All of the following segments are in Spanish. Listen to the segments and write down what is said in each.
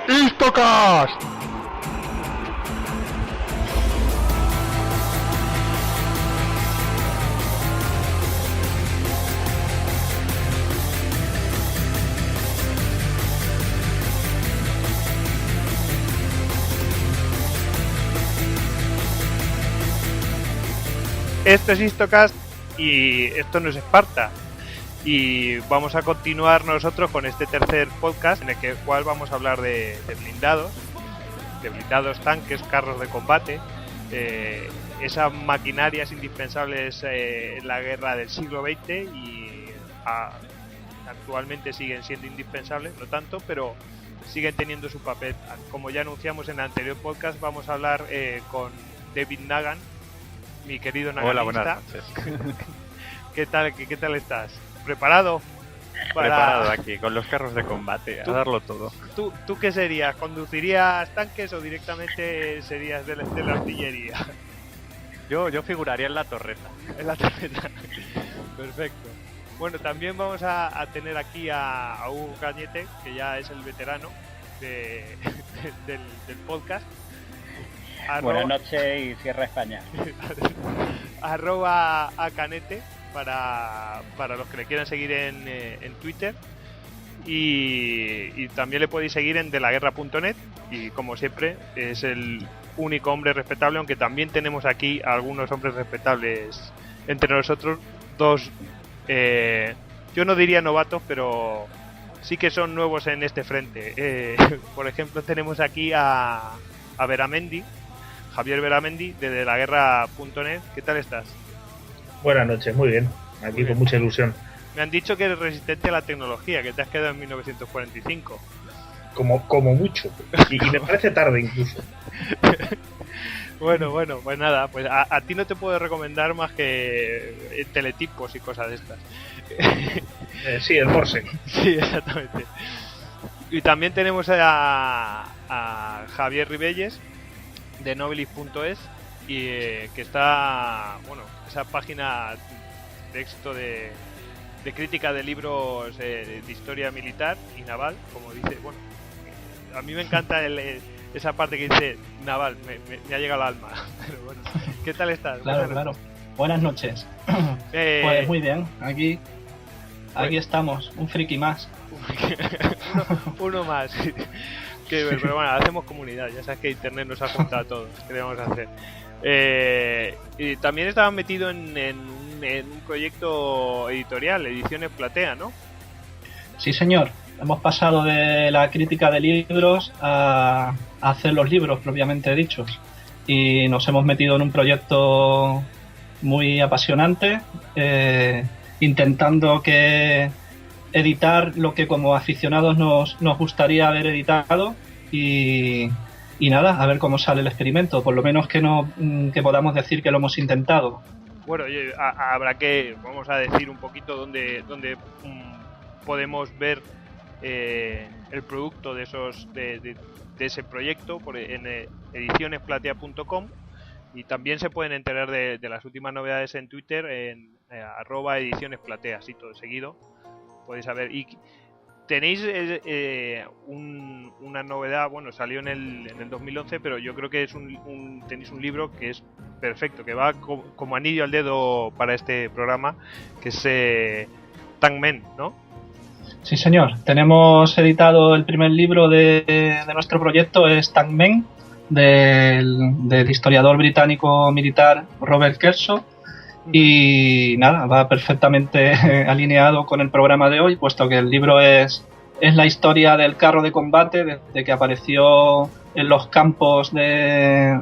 Histocast. Esto es Histocast y esto no es Esparta. Y vamos a continuar nosotros con este tercer podcast en el cual vamos a hablar de blindados, tanques, carros de combate, esas maquinarias indispensables en la guerra del siglo XX y actualmente siguen siendo indispensables, no tanto, pero siguen teniendo su papel. Como ya anunciamos en el anterior podcast, vamos a hablar con David Nagan, mi querido naganista. Hola, buenas noches. ¿Qué tal estás? ¿Preparado? Preparado aquí, con los carros de combate, a darlo todo. ¿Tú qué serías? ¿Conducirías tanques o directamente serías de la artillería? Yo figuraría en la torreta. En la torreta. Perfecto. Bueno, también vamos a tener aquí a Hugo Cañete, que ya es el veterano del podcast. Buenas noches y cierra España. @acanete para los que le quieran seguir en Twitter, y también le podéis seguir en delaguerra.net, y como siempre es el único hombre respetable, aunque también tenemos aquí a algunos hombres respetables entre nosotros dos. Yo no diría novatos, pero sí que son nuevos en este frente. Por ejemplo, tenemos aquí a Veramendi, Javier Veramendi, de delaguerra.net. ¿Qué tal estás? Buenas noches, muy bien. Aquí muy bien, con mucha ilusión. Me han dicho que eres resistente a la tecnología, que te has quedado en 1945. Como mucho. Y me parece tarde incluso. Bueno, pues nada, pues a ti no te puedo recomendar más que teletipos y cosas de estas. Sí, el Morse. Sí, exactamente. Y también tenemos a Javier Ribelles, de novelis.es, y que está, bueno, esa página de éxito de crítica de libros de historia militar y naval, como dice. Bueno, a mí me encanta esa parte que dice naval, me ha llegado al alma. Pero bueno, ¿qué tal estás? Claro. Buenas noches. Pues muy bien, aquí estamos, un friki más. uno más. Pero bueno, hacemos comunidad, ya sabes que internet nos ha juntado a todos. ¿Qué le vamos a hacer? Y también estabas metido en un proyecto editorial, Ediciones Platea, ¿no? Sí, señor. Hemos pasado de la crítica de libros a hacer los libros propiamente dichos. Y nos hemos metido en un proyecto muy apasionante, intentando editar lo que como aficionados nos gustaría haber editado, y nada, a ver cómo sale el experimento, por lo menos que podamos decir que lo hemos intentado. Bueno, habrá que, vamos a decir un poquito dónde podemos ver el producto de ese proyecto en edicionesplatea.com, y también se pueden enterar de las últimas novedades en Twitter en @edicionesplatea, así todo seguido. Podéis saber. Y tenéis una novedad, bueno, salió en el 2011, pero yo creo que tenéis un libro que es perfecto, que va como anillo al dedo para este programa, que es Tankmen, ¿no? Sí, señor. Tenemos editado el primer libro de nuestro proyecto, es Tankmen, del historiador británico militar Robert Kelso. Y nada, va perfectamente alineado con el programa de hoy, puesto que el libro es la historia del carro de combate desde que apareció en los campos de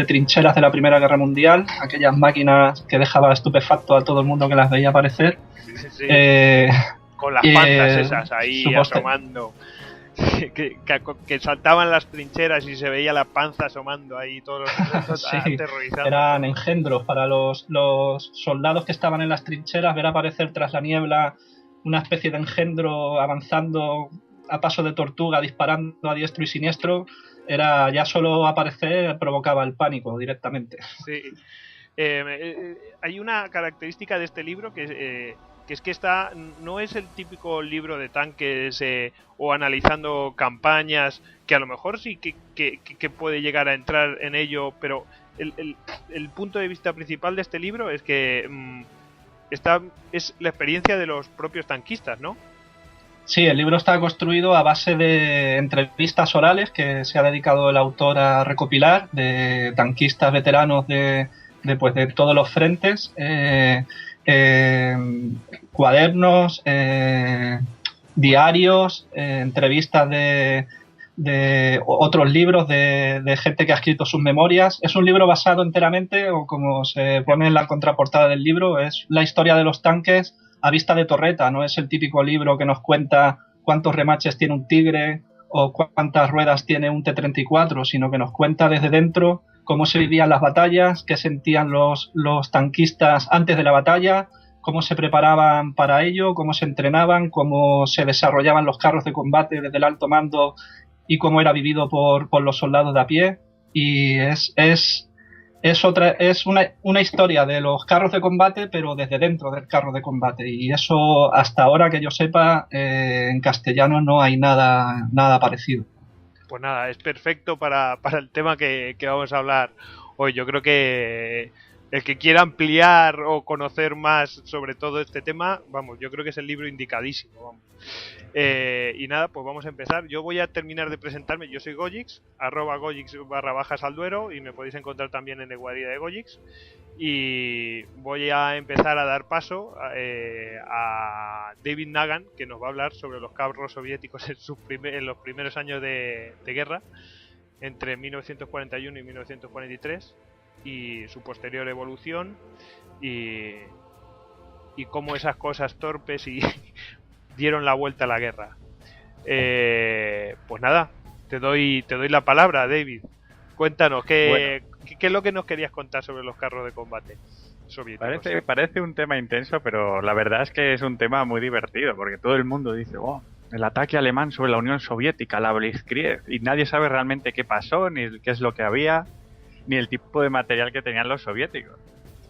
trincheras de la Primera Guerra Mundial, aquellas máquinas que dejaba estupefacto a todo el mundo que las veía aparecer. Sí. Con las panzas esas ahí asomando. Que saltaban las trincheras y se veía la panza asomando ahí, todos los sí, aterrorizando. Eran engendros para los soldados que estaban en las trincheras. Ver aparecer tras la niebla una especie de engendro avanzando a paso de tortuga, disparando a diestro y siniestro, era ya solo aparecer provocaba el pánico directamente. Sí. Hay una característica de este libro que porque es que no es el típico libro de tanques o analizando campañas, que a lo mejor sí que puede llegar a entrar en ello, pero el punto de vista principal de este libro es que es la experiencia de los propios tanquistas, ¿no? Sí, el libro está construido a base de entrevistas orales que se ha dedicado el autor a recopilar de tanquistas veteranos de todos los frentes, cuadernos, diarios, entrevistas de otros libros de gente que ha escrito sus memorias. Es un libro basado enteramente, o como se pone en la contraportada del libro, es la historia de los tanques a vista de torreta. No es el típico libro que nos cuenta cuántos remaches tiene un Tigre o cuántas ruedas tiene un T-34, sino que nos cuenta desde dentro cómo se vivían las batallas, qué sentían los tanquistas antes de la batalla, cómo se preparaban para ello, cómo se entrenaban, cómo se desarrollaban los carros de combate desde el alto mando y cómo era vivido por los soldados de a pie. Y es una historia de los carros de combate, pero desde dentro del carro de combate. Y eso, hasta ahora que yo sepa, en castellano no hay nada parecido. Pues nada, es perfecto para el tema que vamos a hablar hoy. Yo creo que el que quiera ampliar o conocer más sobre todo este tema, vamos, yo creo que es el libro indicadísimo, vamos. Y nada, pues vamos a empezar. Yo voy a terminar de presentarme. Yo soy Gojix, @Gojix_Salduero, y me podéis encontrar también en Eguardia de Gojix. Y voy a empezar a dar paso a David Nagan, que nos va a hablar sobre los carros soviéticos en los primeros años de guerra, entre 1941 y 1943, y su posterior evolución, y cómo esas cosas torpes dieron la vuelta a la guerra. Pues nada, te doy la palabra, David. Cuéntanos, ¿qué es lo que nos querías contar sobre los carros de combate soviéticos? Parece un tema intenso, pero la verdad es que es un tema muy divertido, porque todo el mundo dice, el ataque alemán sobre la Unión Soviética, la Blitzkrieg, y nadie sabe realmente qué pasó, ni qué es lo que había, ni el tipo de material que tenían los soviéticos.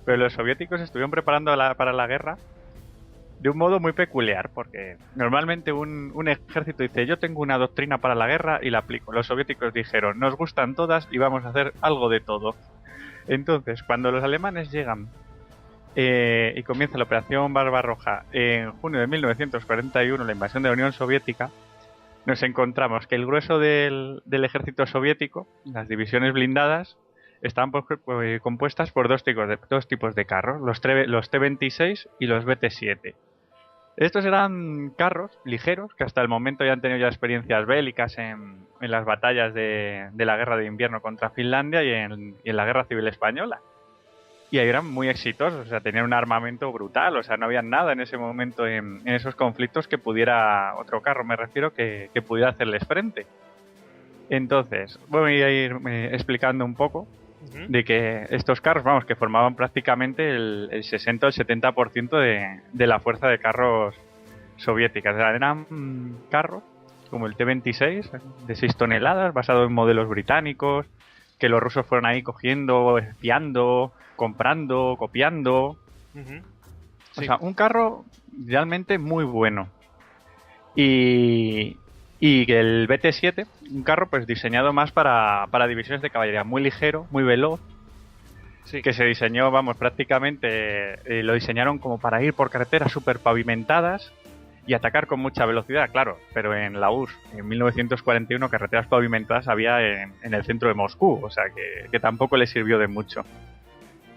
Pero los soviéticos estuvieron preparando para la guerra de un modo muy peculiar, porque normalmente un ejército dice, yo tengo una doctrina para la guerra y la aplico. Los soviéticos dijeron, nos gustan todas y vamos a hacer algo de todo. Entonces, cuando los alemanes llegan y comienza la Operación Barbarroja en junio de 1941, la invasión de la Unión Soviética, nos encontramos que el grueso del ejército soviético, las divisiones blindadas, estaban compuestas por dos tipos de carros, los T-26 y los BT-7. Estos eran carros ligeros que hasta el momento ya han tenido experiencias bélicas en las batallas de la guerra de invierno contra Finlandia y en la guerra civil española. Y ahí eran muy exitosos, o sea, tenían un armamento brutal, o sea, no había nada en ese momento en esos conflictos que pudiera, otro carro me refiero, que pudiera hacerles frente. Entonces, voy a ir explicando un poco de que estos carros, vamos, que formaban prácticamente el 60 o el 70% de la fuerza de carros soviéticas. O sea, eran carros como el T-26 de 6 toneladas, basado en modelos británicos, que los rusos fueron ahí cogiendo, espiando, comprando, copiando. Sí. O sea, un carro realmente muy bueno. Y el BT-7, un carro pues diseñado más para divisiones de caballería, muy ligero, muy veloz, sí, que se diseñó, vamos, prácticamente lo diseñaron como para ir por carreteras súper pavimentadas y atacar con mucha velocidad, claro, pero en la URSS, en 1941, carreteras pavimentadas había en el centro de Moscú, o sea que tampoco les sirvió de mucho.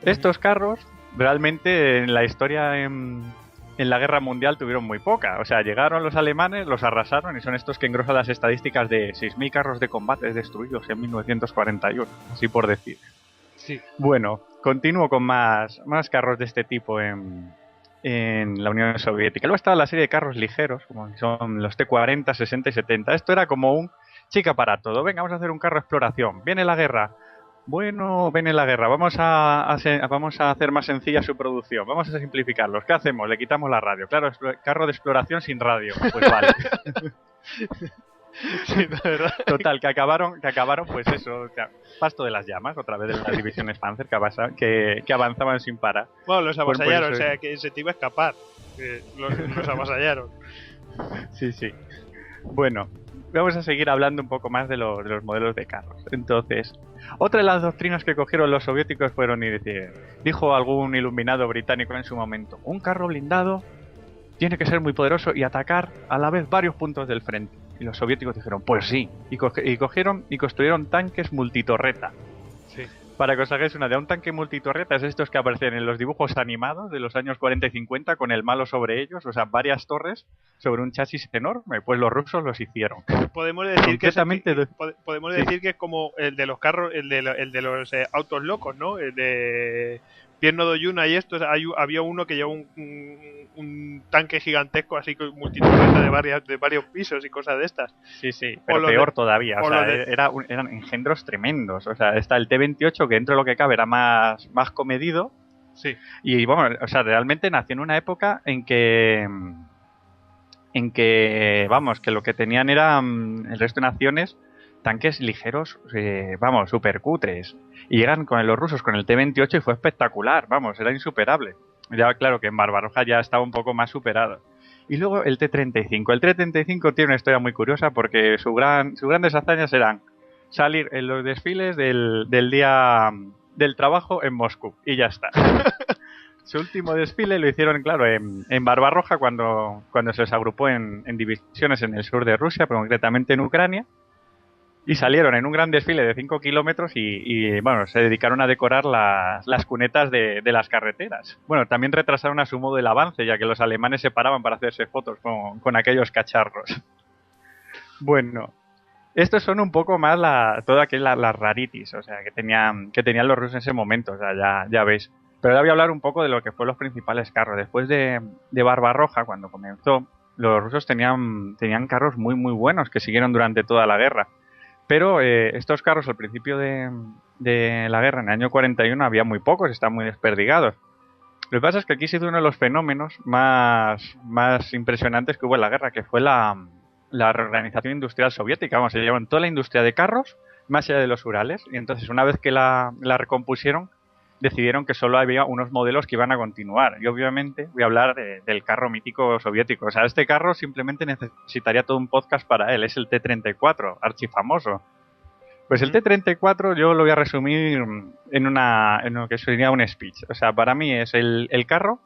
Estos carros, realmente en la historia en la guerra mundial tuvieron muy poca. O sea, llegaron los alemanes, los arrasaron y son estos que engrosan las estadísticas de 6.000 carros de combate destruidos en 1941, así por decir. Sí. Bueno, continúo con más carros de este tipo en la Unión Soviética. Luego estaba la serie de carros ligeros, como son los T-40, 60 y 70. Esto era como un chica para todo. Venga, vamos a hacer un carro de exploración. Viene la guerra. Bueno, viene la guerra, vamos a hacer más sencilla su producción, vamos a simplificarlos. ¿Qué hacemos? Le quitamos la radio. Claro, carro de exploración sin radio. Pues vale. Sí, la verdad. Total, que acabaron pues eso, pasto de las llamas, otra vez de las divisiones Panzer que avanzaban sin parar. Bueno, los avasallaron, pues, o sea, que se te iba a escapar. los avasallaron. Sí, sí. Bueno, vamos a seguir hablando un poco más de los modelos de carros. Entonces, otra de las doctrinas que cogieron los soviéticos fueron y dijo algún iluminado británico en su momento: un carro blindado tiene que ser muy poderoso y atacar a la vez varios puntos del frente. Y los soviéticos dijeron, pues sí, y cogieron y construyeron tanques multitorreta. Sí. Para que os hagáis una idea, un tanque multitorreta es estos que aparecen en los dibujos animados de los años 40 y 50 con el malo sobre ellos, o sea, varias torres sobre un chasis enorme. Pues los rusos los hicieron. Podemos decir podemos Sí. decir que es como el de los carros, el de los autos locos, ¿no? El de Pierno de Yuna y estos. Había uno que llevaba un tanque gigantesco así con multitorreta de varios pisos y cosas de estas. Sí, sí, pero peor todavía. O sea, eran engendros tremendos. O sea, está el T-28 que dentro de lo que cabe era más comedido. Sí. Y bueno, o sea, realmente nació en una época en que vamos, que lo que tenían era el resto de naciones tanques ligeros, vamos, super cutres. Y llegan con los rusos con el T-28 y fue espectacular, vamos, era insuperable. Ya claro que en Barbarroja ya estaba un poco más superado. Y luego el T-35. El T-35 tiene una historia muy curiosa porque sus grandes hazañas eran salir en los desfiles del día del trabajo en Moscú. Y ya está. Su último desfile lo hicieron, claro, en Barbarroja cuando se les agrupó en divisiones en el sur de Rusia, pero concretamente en Ucrania. Y salieron en un gran desfile de 5 kilómetros y bueno, se dedicaron a decorar las cunetas de las carreteras. Bueno, también retrasaron a su modo el avance, ya que los alemanes se paraban para hacerse fotos con aquellos cacharros. Bueno, estos son un poco más las rarities, o sea, que tenían los rusos en ese momento, o sea, ya veis. Pero ahora voy a hablar un poco de lo que fueron los principales carros. Después de Barbarroja, cuando comenzó, los rusos tenían carros muy muy buenos que siguieron durante toda la guerra. Pero estos carros al principio de la guerra, en el año 41, había muy pocos, estaban muy desperdigados. Lo que pasa es que aquí se hizo uno de los fenómenos más impresionantes que hubo en la guerra, que fue la reorganización industrial soviética. Vamos, se llevaron toda la industria de carros más allá de los Urales, y entonces una vez que la recompusieron, decidieron que solo había unos modelos que iban a continuar. Y obviamente voy a hablar del carro mítico soviético. O sea, este carro simplemente necesitaría todo un podcast para él. Es el T-34, archifamoso. Pues el T-34 yo lo voy a resumir en lo que sería un speech. O sea, para mí es el carro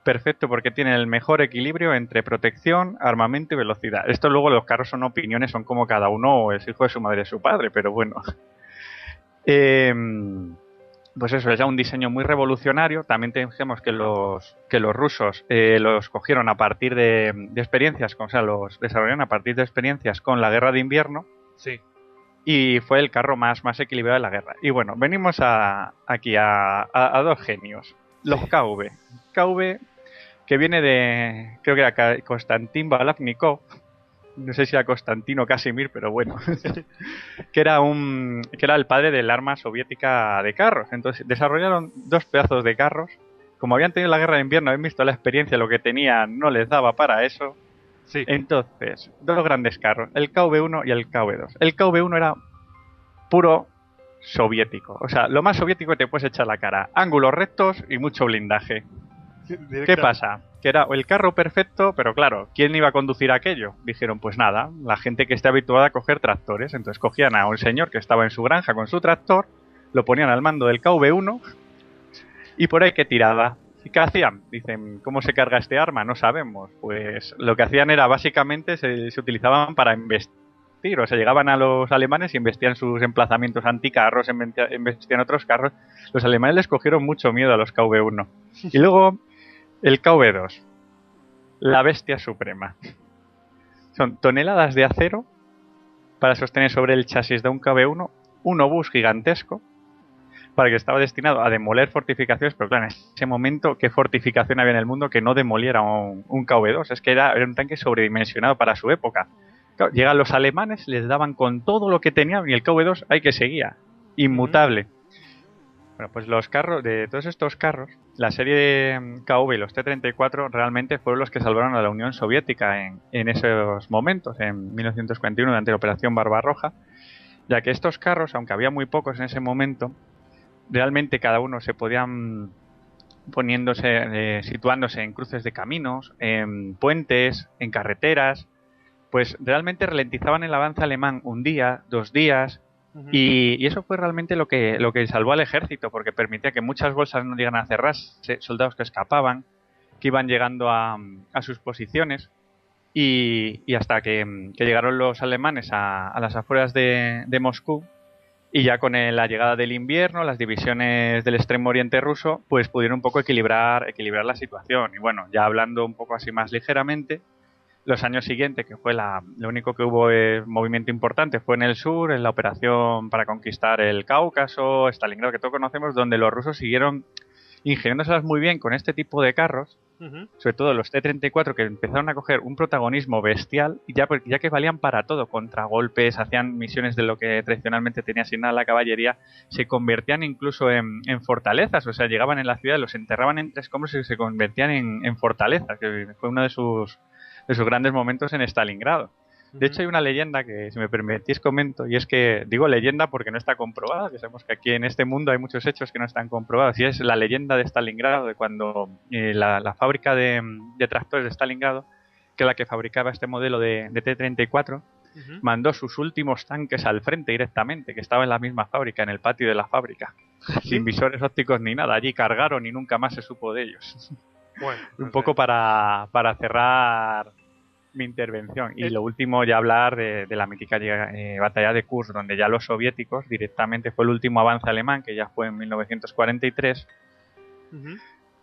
perfecto porque tiene el mejor equilibrio entre protección, armamento y velocidad. Esto luego los carros son opiniones, son como cada uno es hijo de su madre y su padre, pero bueno. Pues eso, es ya un diseño muy revolucionario. También tenemos que los rusos los cogieron a partir de experiencias, o sea, los desarrollaron a partir de experiencias con la guerra de invierno. Sí. Y fue el carro más equilibrado de la guerra. Y bueno, venimos aquí a dos genios. Los KV. KV, que viene de, creo que era Konstantin Balavnikov. No sé si era Constantino Casimir, pero bueno, que era el padre del arma soviética de carros. Entonces desarrollaron dos pedazos de carros. Como habían tenido la guerra de invierno, habían visto la experiencia, lo que tenían no les daba para eso. Sí. Entonces, dos grandes carros, el KV-1 y el KV-2. El KV-1 era puro soviético. O sea, lo más soviético que te puedes echar la cara. Ángulos rectos y mucho blindaje. ¿Qué pasa? Que era el carro perfecto, pero claro, ¿quién iba a conducir aquello? Dijeron, pues nada, la gente que esté habituada a coger tractores. Entonces cogían a un señor que estaba en su granja con su tractor, lo ponían al mando del KV-1 y por ahí que tiraba. ¿Y qué hacían? Dicen, ¿cómo se carga este arma? No sabemos. Pues lo que hacían era, básicamente, se utilizaban para embestir. O sea, llegaban a los alemanes y embestían sus emplazamientos anticarros, embestían otros carros. Los alemanes les cogieron mucho miedo a los KV-1. Y luego el KV-2, la bestia suprema. Son toneladas de acero para sostener sobre el chasis de un KV-1 un obús gigantesco para que estaba destinado a demoler fortificaciones, pero claro, en ese momento, ¿qué fortificación había en el mundo que no demoliera un KV-2? Es que era un tanque sobredimensionado para su época. Claro, llegan los alemanes, les daban con todo lo que tenían y el KV-2 ahí que seguía, inmutable. Bueno, pues los carros, de todos estos carros, la serie de KV y los T-34 realmente fueron los que salvaron a la Unión Soviética en esos momentos, en 1941, durante la Operación Barbarroja, ya que estos carros, aunque había muy pocos en ese momento, realmente cada uno se podían situándose en cruces de caminos, en puentes, en carreteras, pues realmente ralentizaban el avance alemán un día, 2 días, y eso fue realmente lo que salvó al ejército, porque permitía que muchas bolsas no llegaran a cerrarse, soldados que escapaban, que iban llegando a sus posiciones, y hasta que llegaron los alemanes a las afueras de Moscú, y ya con la llegada del invierno, las divisiones del extremo oriente ruso, pues pudieron un poco equilibrar la situación. Y bueno, ya hablando un poco así más ligeramente, los años siguientes, que fue lo único que hubo movimiento importante, fue en el sur, en la operación para conquistar el Cáucaso, Stalingrado, que todos conocemos, donde los rusos siguieron ingeniándoselas muy bien con este tipo de carros, sobre todo los T-34, que empezaron a coger un protagonismo bestial, y ya que valían para todo, contragolpes, hacían misiones de lo que tradicionalmente tenía asignada la caballería, se convertían incluso en fortalezas, o sea, llegaban en la ciudad, los enterraban entre escombros y se convertían en fortalezas, que fue uno de sus grandes momentos en Stalingrado. De hecho, hay una leyenda que, si me permitís, comento, y es que digo leyenda porque no está comprobada, que sabemos que aquí en este mundo hay muchos hechos que no están comprobados, y es la leyenda de Stalingrado, de cuando la fábrica de tractores de Stalingrado, que es la que fabricaba este modelo de T-34, mandó sus últimos tanques al frente directamente, que estaba en la misma fábrica, en el patio de la fábrica, sin visores ópticos ni nada. Allí cargaron y nunca más se supo de ellos. Bueno, un poco para cerrar mi intervención. Y lo último, ya hablar de la mítica batalla de Kursk, donde ya los soviéticos, directamente fue el último avance alemán, que ya fue en 1943,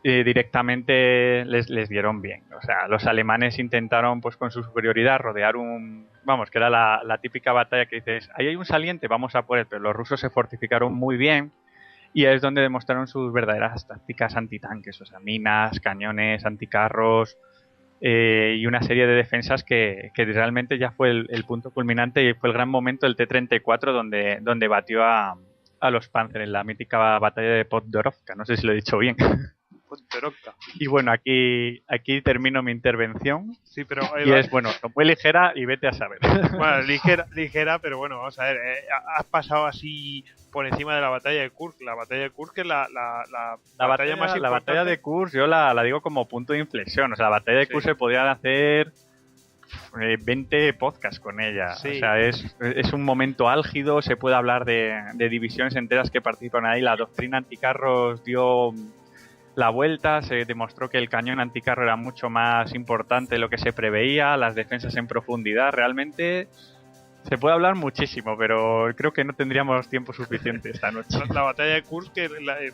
directamente les dieron bien. O sea, los alemanes intentaron, pues con su superioridad, rodear que era la típica batalla que dices, ahí hay un saliente, vamos a por él, pero los rusos se fortificaron muy bien, y es donde demostraron sus verdaderas tácticas antitanques, o sea, minas, cañones, anticarros, y una serie de defensas que realmente ya fue el punto culminante, y fue el gran momento del T-34 donde batió a los Panzer en la mítica batalla de Podgorovka. No sé si lo he dicho bien. Podgorovka. Y bueno, aquí termino mi intervención. Sí, pero y es, bueno, muy ligera y vete a saber. Bueno, ligera, pero bueno, vamos a ver. Has pasado así por encima de la batalla de Kursk. La batalla de Kursk es la batalla más importante. La batalla de Kursk yo la digo como punto de inflexión. O sea, la batalla de Kursk se podrían hacer 20 podcasts con ella. Sí. O sea, es un momento álgido. Se puede hablar de divisiones enteras que participan ahí. La doctrina anticarros dio la vuelta, se demostró que el cañón anticarro era mucho más importante de lo que se preveía, las defensas en profundidad. Realmente se puede hablar muchísimo, pero creo que no tendríamos tiempo suficiente esta noche. La batalla de Kursk, que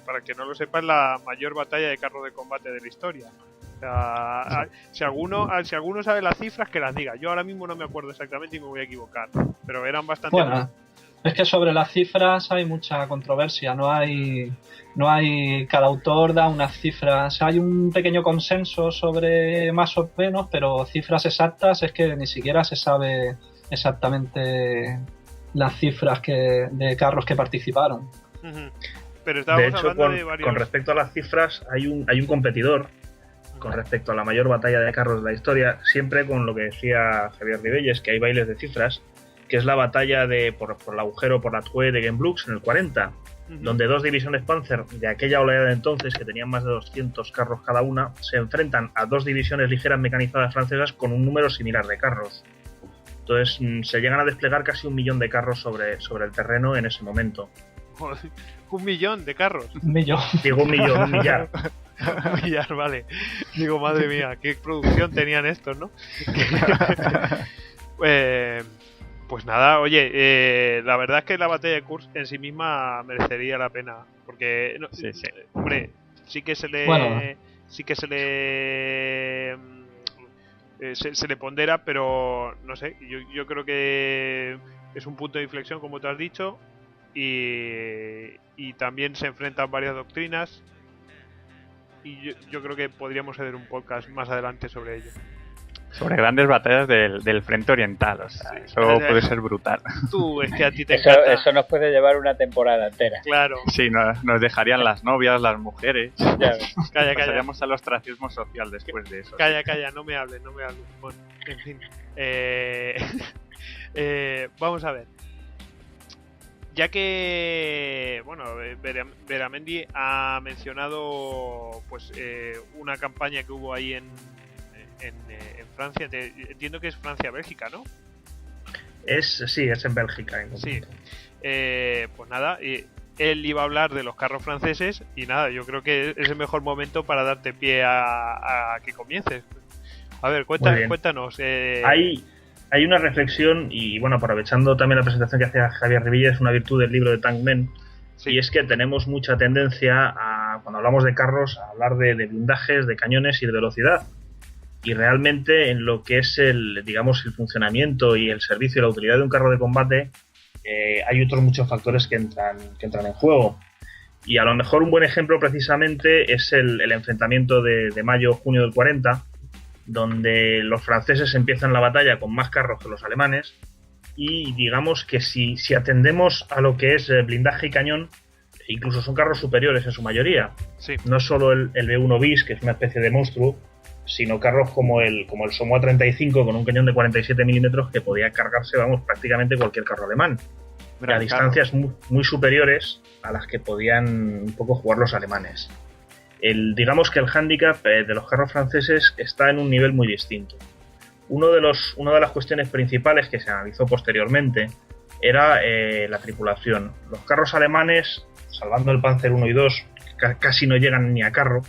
para que no lo sepa, es la mayor batalla de carros de combate de la historia. O sea, si alguno sabe las cifras, que las diga. Yo ahora mismo no me acuerdo exactamente y me voy a equivocar, pero eran bastante... Bueno, es que sobre las cifras hay mucha controversia, no hay cada autor da unas cifras, hay un pequeño consenso sobre más o menos, pero cifras exactas es que ni siquiera se sabe exactamente las cifras de carros que participaron. Pero estábamos de hecho, hablando de varios... con respecto a las cifras, hay un competidor con respecto a la mayor batalla de carros de la historia, siempre con lo que decía Javier Ribelles, que hay bailes de cifras, que es la batalla por el agujero, por la Tue de Gembloux en el 40, donde 2 divisiones Panzer de aquella oleada de entonces, que tenían más de 200 carros cada una, se enfrentan a 2 divisiones ligeras mecanizadas francesas con un número similar de carros. Entonces se llegan a desplegar casi 1 millón de carros sobre el terreno en ese momento. Joder, 1 millón de carros. 1 millón. Digo 1 millón, 1 millar. 1 millar, vale. Digo, madre mía, qué producción tenían estos, ¿no? Pues nada, oye, la verdad es que la batalla de Kursk en sí misma merecería la pena, porque sí. Hombre, sí que se le pondera, pero no sé, yo creo que es un punto de inflexión, como tú has dicho, y también se enfrentan varias doctrinas, y yo creo que podríamos hacer un podcast más adelante sobre ello. Sobre grandes batallas del frente oriental, o sea, eso puede ser brutal. Tú, es que a ti te encanta. Eso nos puede llevar una temporada entera. Claro. Sí, nos dejarían las novias, las mujeres. Calla. Pasaríamos al ostracismo social después de eso. Calla, no me hables. Bueno, en fin. Vamos a ver. ya que Beramendi ha mencionado pues una campaña que hubo ahí en Francia, entiendo que es Francia-Bélgica, ¿no? Sí, es en Bélgica. Sí. Pues nada, él iba a hablar de los carros franceses y nada, yo creo que es el mejor momento para darte pie a que comiences. A ver, cuéntanos. Hay una reflexión y bueno, aprovechando también la presentación que hacía Javier Rivilla, es una virtud del libro de Tankmen, sí. Y es que tenemos mucha tendencia cuando hablamos de carros, a hablar de blindajes, de cañones y de velocidad. Y realmente en lo que es el funcionamiento y el servicio y la utilidad de un carro de combate, hay otros muchos factores que entran en juego. Y a lo mejor un buen ejemplo precisamente es el enfrentamiento de mayo-junio del 40, donde los franceses empiezan la batalla con más carros que los alemanes, y digamos que si atendemos a lo que es blindaje y cañón, incluso son carros superiores en su mayoría. Sí. No solo el B1 bis, que es una especie de monstruo, sino carros como el Somoa 35 con un cañón de 47 milímetros que podía cargarse, prácticamente cualquier carro alemán. A distancias muy superiores a las que podían un poco jugar los alemanes. Digamos que el hándicap de los carros franceses está en un nivel muy distinto. Una de las cuestiones principales que se analizó posteriormente era la tripulación. Los carros alemanes, salvando el Panzer 1 y 2, casi no llegan ni a carro,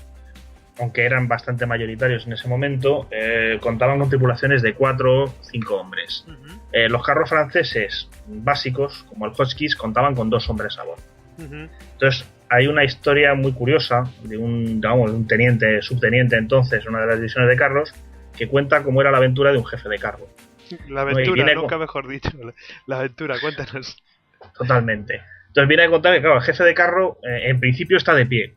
aunque eran bastante mayoritarios en ese momento, contaban con tripulaciones de 4 o 5 hombres. Uh-huh. Los carros franceses básicos, como el Hotchkiss, contaban con 2 hombres a bordo. Uh-huh. Entonces, hay una historia muy curiosa de un subteniente entonces, una de las divisiones de carros, que cuenta cómo era la aventura de un jefe de carro. La aventura, nunca mejor dicho. La aventura, cuéntanos. Totalmente. Entonces viene a contar que, claro, el jefe de carro en principio está de pie.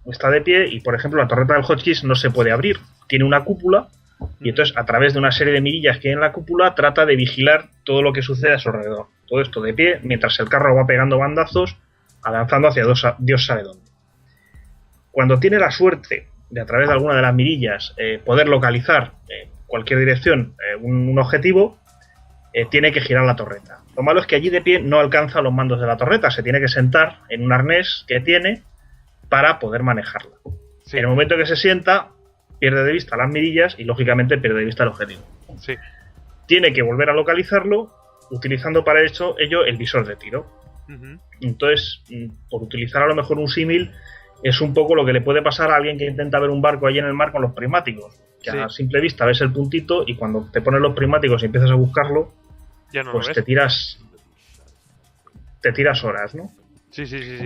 Está de pie y, por ejemplo, la torreta del Hotchkiss no se puede abrir. Tiene una cúpula y entonces, a través de una serie de mirillas que hay en la cúpula, trata de vigilar todo lo que sucede a su alrededor. Todo esto de pie, mientras el carro va pegando bandazos, avanzando hacia Dios sabe dónde. Cuando tiene la suerte de, a través de alguna de las mirillas, poder localizar en cualquier dirección un objetivo, tiene que girar la torreta. Lo malo es que allí de pie no alcanza los mandos de la torreta, se tiene que sentar en un arnés que tiene para poder manejarla. Sí. En el momento que se sienta, pierde de vista las mirillas y lógicamente pierde de vista el objetivo. Sí. Tiene que volver a localizarlo utilizando para ello el visor de tiro. Uh-huh. Entonces, por utilizar a lo mejor un símil, es un poco lo que le puede pasar a alguien que intenta ver un barco allí en el mar con los prismáticos, que sí. A simple vista ves el puntito y cuando te pones los prismáticos y empiezas a buscarlo, ya no pues te tiras horas, ¿no? Sí.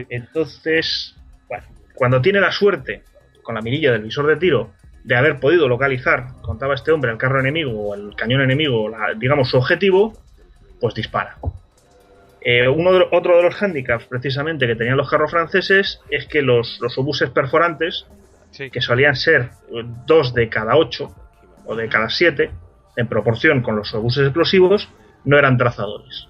Entonces, bueno, cuando tiene la suerte, con la mirilla del visor de tiro, de haber podido localizar, contaba este hombre, el carro enemigo o el cañón enemigo, su objetivo, pues dispara. Otro de los hándicaps precisamente que tenían los carros franceses es que los obuses perforantes, sí, que solían ser 2 de cada 8 o de cada 7 en proporción con los obuses explosivos, no eran trazadores.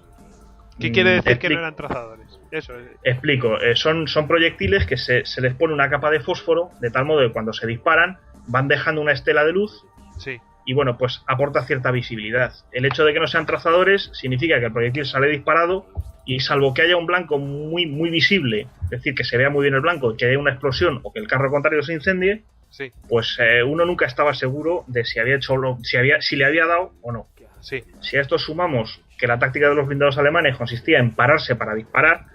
¿Qué quiere decir que no eran trazadores? Eso es. Explico, son proyectiles que se les pone una capa de fósforo de tal modo que cuando se disparan van dejando una estela de luz. Sí. Y bueno, pues aporta cierta visibilidad. El hecho de que no sean trazadores significa que el proyectil sale disparado y salvo que haya un blanco muy, muy visible, es decir, que se vea muy bien el blanco, que haya una explosión o que el carro contrario se incendie, sí, pues uno nunca estaba seguro de si le había dado o no. Sí. Si a esto sumamos que la táctica de los blindados alemanes consistía en pararse para disparar,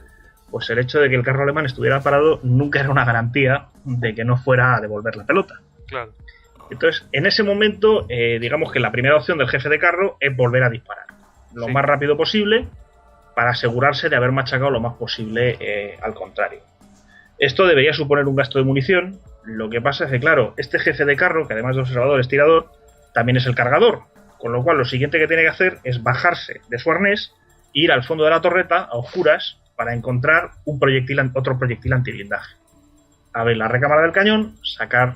pues el hecho de que el carro alemán estuviera parado nunca era una garantía de que no fuera a devolver la pelota. Claro. Entonces, en ese momento, digamos que la primera opción del jefe de carro es volver a disparar lo más rápido posible para asegurarse de haber machacado lo más posible al contrario. Esto debería suponer un gasto de munición. Lo que pasa es que, claro, este jefe de carro, que además de observador es tirador, también es el cargador, con lo cual lo siguiente que tiene que hacer es bajarse de su arnés e ir al fondo de la torreta a oscuras para encontrar otro proyectil antiblindaje. Abrir la recámara del cañón, sacar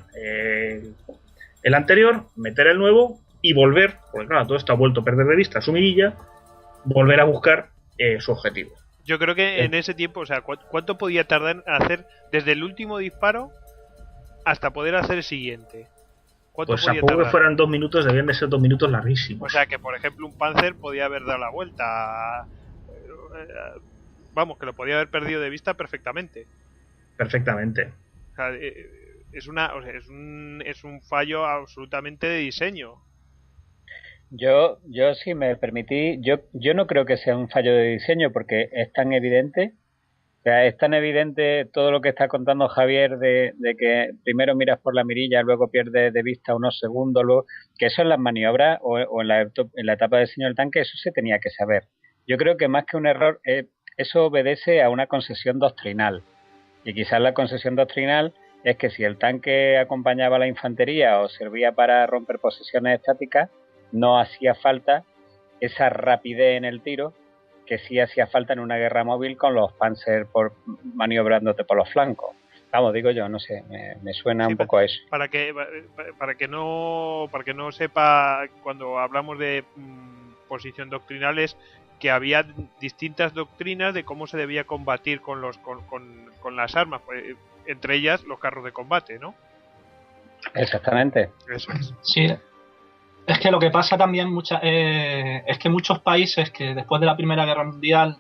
el anterior, meter el nuevo y volver, porque claro, todo esto ha vuelto a perder de vista su mirilla, volver a buscar su objetivo. Yo creo que en ese tiempo, o sea, ¿cuánto podía tardar en hacer desde el último disparo hasta poder hacer el siguiente? Pues a poco que fueran 2 minutos, debían de ser 2 minutos larguísimos. O sea que, por ejemplo, un Panzer podía haber dado la vuelta vamos, que lo podía haber perdido de vista perfectamente. Perfectamente. O sea, es un fallo absolutamente de diseño. Yo si me permití, yo no creo que sea un fallo de diseño porque es tan evidente. O sea, es tan evidente todo lo que está contando Javier de que primero miras por la mirilla, luego pierdes de vista unos segundos, luego, que eso en las maniobras o en la etapa de diseño del tanque, eso se tenía que saber. Yo creo que más que un error, eso obedece a una concesión doctrinal. Y quizás la concesión doctrinal es que si el tanque acompañaba a la infantería o servía para romper posiciones estáticas, no hacía falta esa rapidez en el tiro que sí hacía falta en una guerra móvil con los Panzer maniobrándote por los flancos. Vamos, digo yo, no sé, me suena un poco a eso. Para que no sepa, cuando hablamos de posición doctrinales, que había distintas doctrinas de cómo se debía combatir con las armas, pues, entre ellas los carros de combate, ¿no? Exactamente. Eso es. Sí. Es que lo que pasa también es que muchos países que después de la Primera Guerra Mundial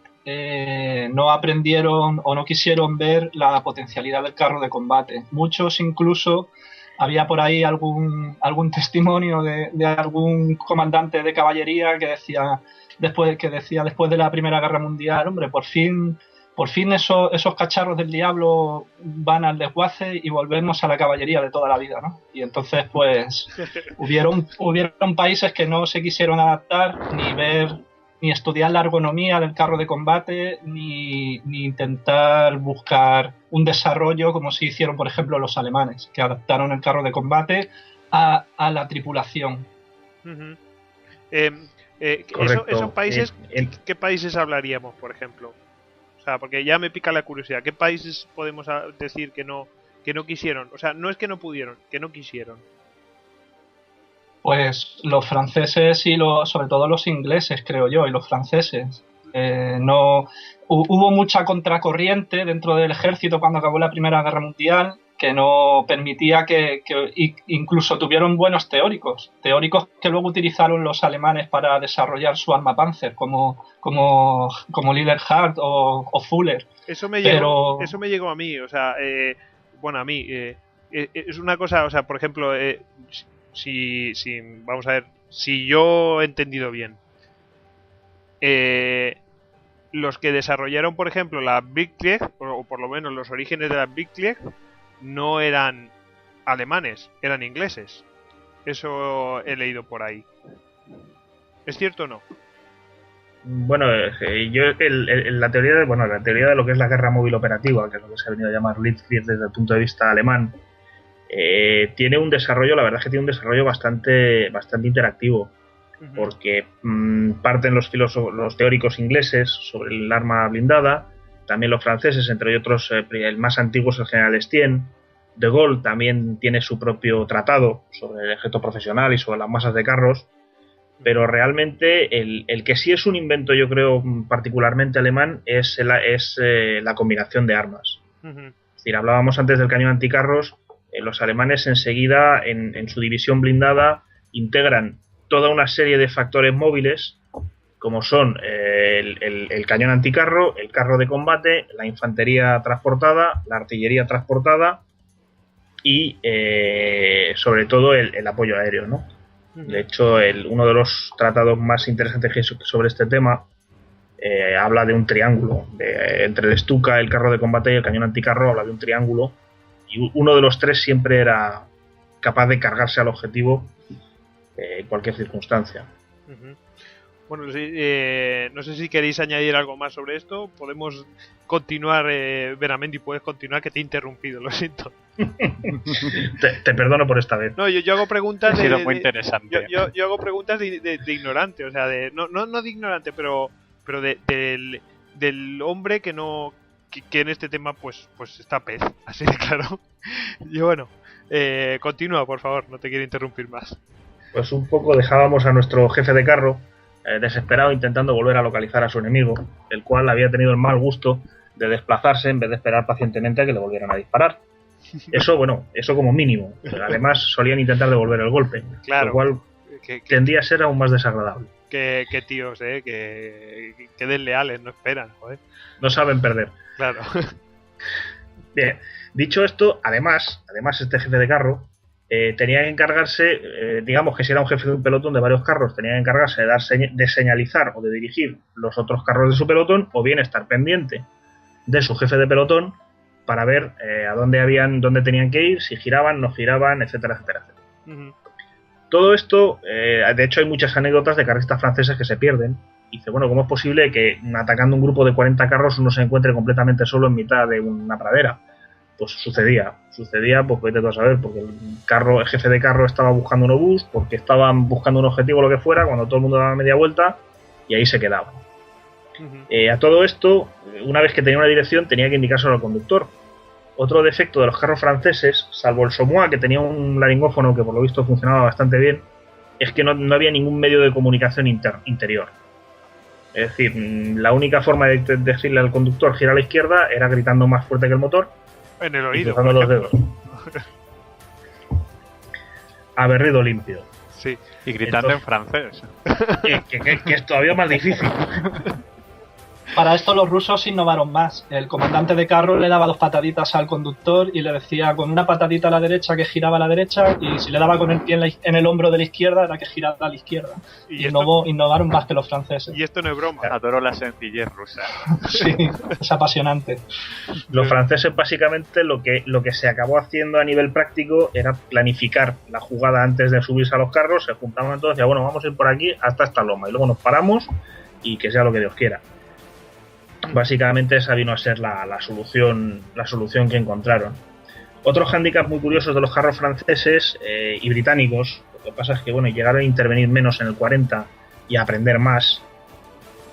no aprendieron o no quisieron ver la potencialidad del carro de combate. Muchos incluso, había por ahí algún testimonio de algún comandante de caballería que decía después de la Primera Guerra Mundial, hombre, por fin esos cacharros del diablo van al desguace y volvemos a la caballería de toda la vida, ¿no? Y entonces, pues, hubieron países que no se quisieron adaptar, ni estudiar la ergonomía del carro de combate, ni intentar buscar un desarrollo como se hicieron, por ejemplo, los alemanes, que adaptaron el carro de combate a la tripulación. Uh-huh. Esos países, ¿qué países hablaríamos, por ejemplo? O sea, porque ya me pica la curiosidad. ¿Qué países podemos decir que no quisieron? O sea, no es que no pudieron, que no quisieron. Pues los franceses y sobre todo los ingleses, creo yo, y los franceses. No hubo mucha contracorriente dentro del ejército cuando acabó la Primera Guerra Mundial, que no permitía que incluso tuvieron buenos teóricos que luego utilizaron los alemanes para desarrollar su arma Panzer, como Leonhardt o Fuller. Eso me llegó a mí, o sea, a mí es una cosa, o sea, por ejemplo, si vamos a ver, si yo he entendido bien, los que desarrollaron, por ejemplo, la Blitzkrieg, o por lo menos los orígenes de la Blitzkrieg, no eran alemanes, eran ingleses. Eso he leído por ahí. ¿Es cierto o no? Bueno, yo la teoría de lo que es la guerra móvil operativa, que es lo que se ha venido a llamar Blitzkrieg desde el punto de vista alemán, tiene un desarrollo, la verdad es que tiene un desarrollo bastante interactivo, uh-huh. Porque parten los teóricos ingleses sobre el arma blindada, también los franceses, entre otros, el más antiguo es el general Estienne. De Gaulle también tiene su propio tratado sobre el ejército profesional y sobre las masas de carros, pero realmente el que sí es un invento, yo creo, particularmente alemán, es la combinación de armas. Uh-huh. Es decir, hablábamos antes del cañón anticarros, los alemanes enseguida, en su división blindada, integran toda una serie de factores móviles, como son el cañón anticarro, el carro de combate, la infantería transportada, la artillería transportada y sobre todo el apoyo aéreo, ¿no? De hecho, uno de los tratados más interesantes sobre este tema habla de un triángulo, entre el Stuka, el carro de combate y el cañón anticarro, habla de un triángulo, y uno de los tres siempre era capaz de cargarse al objetivo en cualquier circunstancia. Uh-huh. Bueno, no sé si queréis añadir algo más sobre esto. Podemos continuar, Benamendi, puedes continuar, que te he interrumpido, lo siento. te perdono por esta vez. No, yo hago preguntas. Ha sido muy interesante. Yo hago preguntas de ignorante, o sea, no de ignorante, pero del hombre que en este tema pues está pez, así de claro. Y bueno, continúa, por favor, no te quiero interrumpir más. Pues un poco dejábamos a nuestro jefe de carro desesperado intentando volver a localizar a su enemigo, el cual había tenido el mal gusto de desplazarse en vez de esperar pacientemente a que le volvieran a disparar. Eso como mínimo. Además solían intentar devolver el golpe, claro, lo cual tendía a ser aún más desagradable. Qué tíos, que desleales, no esperan, joder. No saben perder. Claro. Bien, dicho esto, además este jefe de carro tenía que encargarse, digamos que si era un jefe de un pelotón de varios carros, tenía que encargarse de señalizar o de dirigir los otros carros de su pelotón, o bien estar pendiente de su jefe de pelotón para ver a dónde tenían que ir, si giraban, no giraban, etcétera, etcétera, etcétera. Uh-huh. Todo esto, de hecho hay muchas anécdotas de carristas franceses que se pierden. Y dice, bueno, ¿cómo es posible que atacando un grupo de 40 carros uno se encuentre completamente solo en mitad de una pradera? Pues sucedía, pues vete tú a saber, porque el jefe de carro estaba buscando un obús, porque estaban buscando un objetivo o lo que fuera, cuando todo el mundo daba media vuelta, y ahí se quedaban. A todo esto, una vez que tenía una dirección, tenía que indicárselo al conductor. Otro defecto de los carros franceses, salvo el Somois, que tenía un laringófono que por lo visto funcionaba bastante bien, es que no había ningún medio de comunicación interior. Es decir, la única forma de decirle al conductor gira a la izquierda era gritando más fuerte que el motor. En el oído. Y cruzando los dedos. Aberrido limpio. Sí. Y gritando en francés. Que es todavía más difícil. Para esto los rusos innovaron más. El comandante de carro le daba 2 pataditas al conductor y le decía con una patadita a la derecha que giraba a la derecha, y si le daba con el pie en el hombro de la izquierda era que giraba a la izquierda. ¿Y innovaron más que los franceses. Y esto no es broma. Adoro la sencillez rusa. Sí, es apasionante. Los franceses básicamente lo que se acabó haciendo a nivel práctico era planificar la jugada antes de subirse a los carros. Se juntaban todos y decían, bueno, vamos a ir por aquí hasta esta loma y luego nos paramos y que sea lo que Dios quiera. Básicamente esa vino a ser la solución que encontraron. Otros hándicaps muy curiosos de los carros franceses y británicos, lo que pasa es que bueno, llegaron a intervenir menos en el 40 y a aprender más,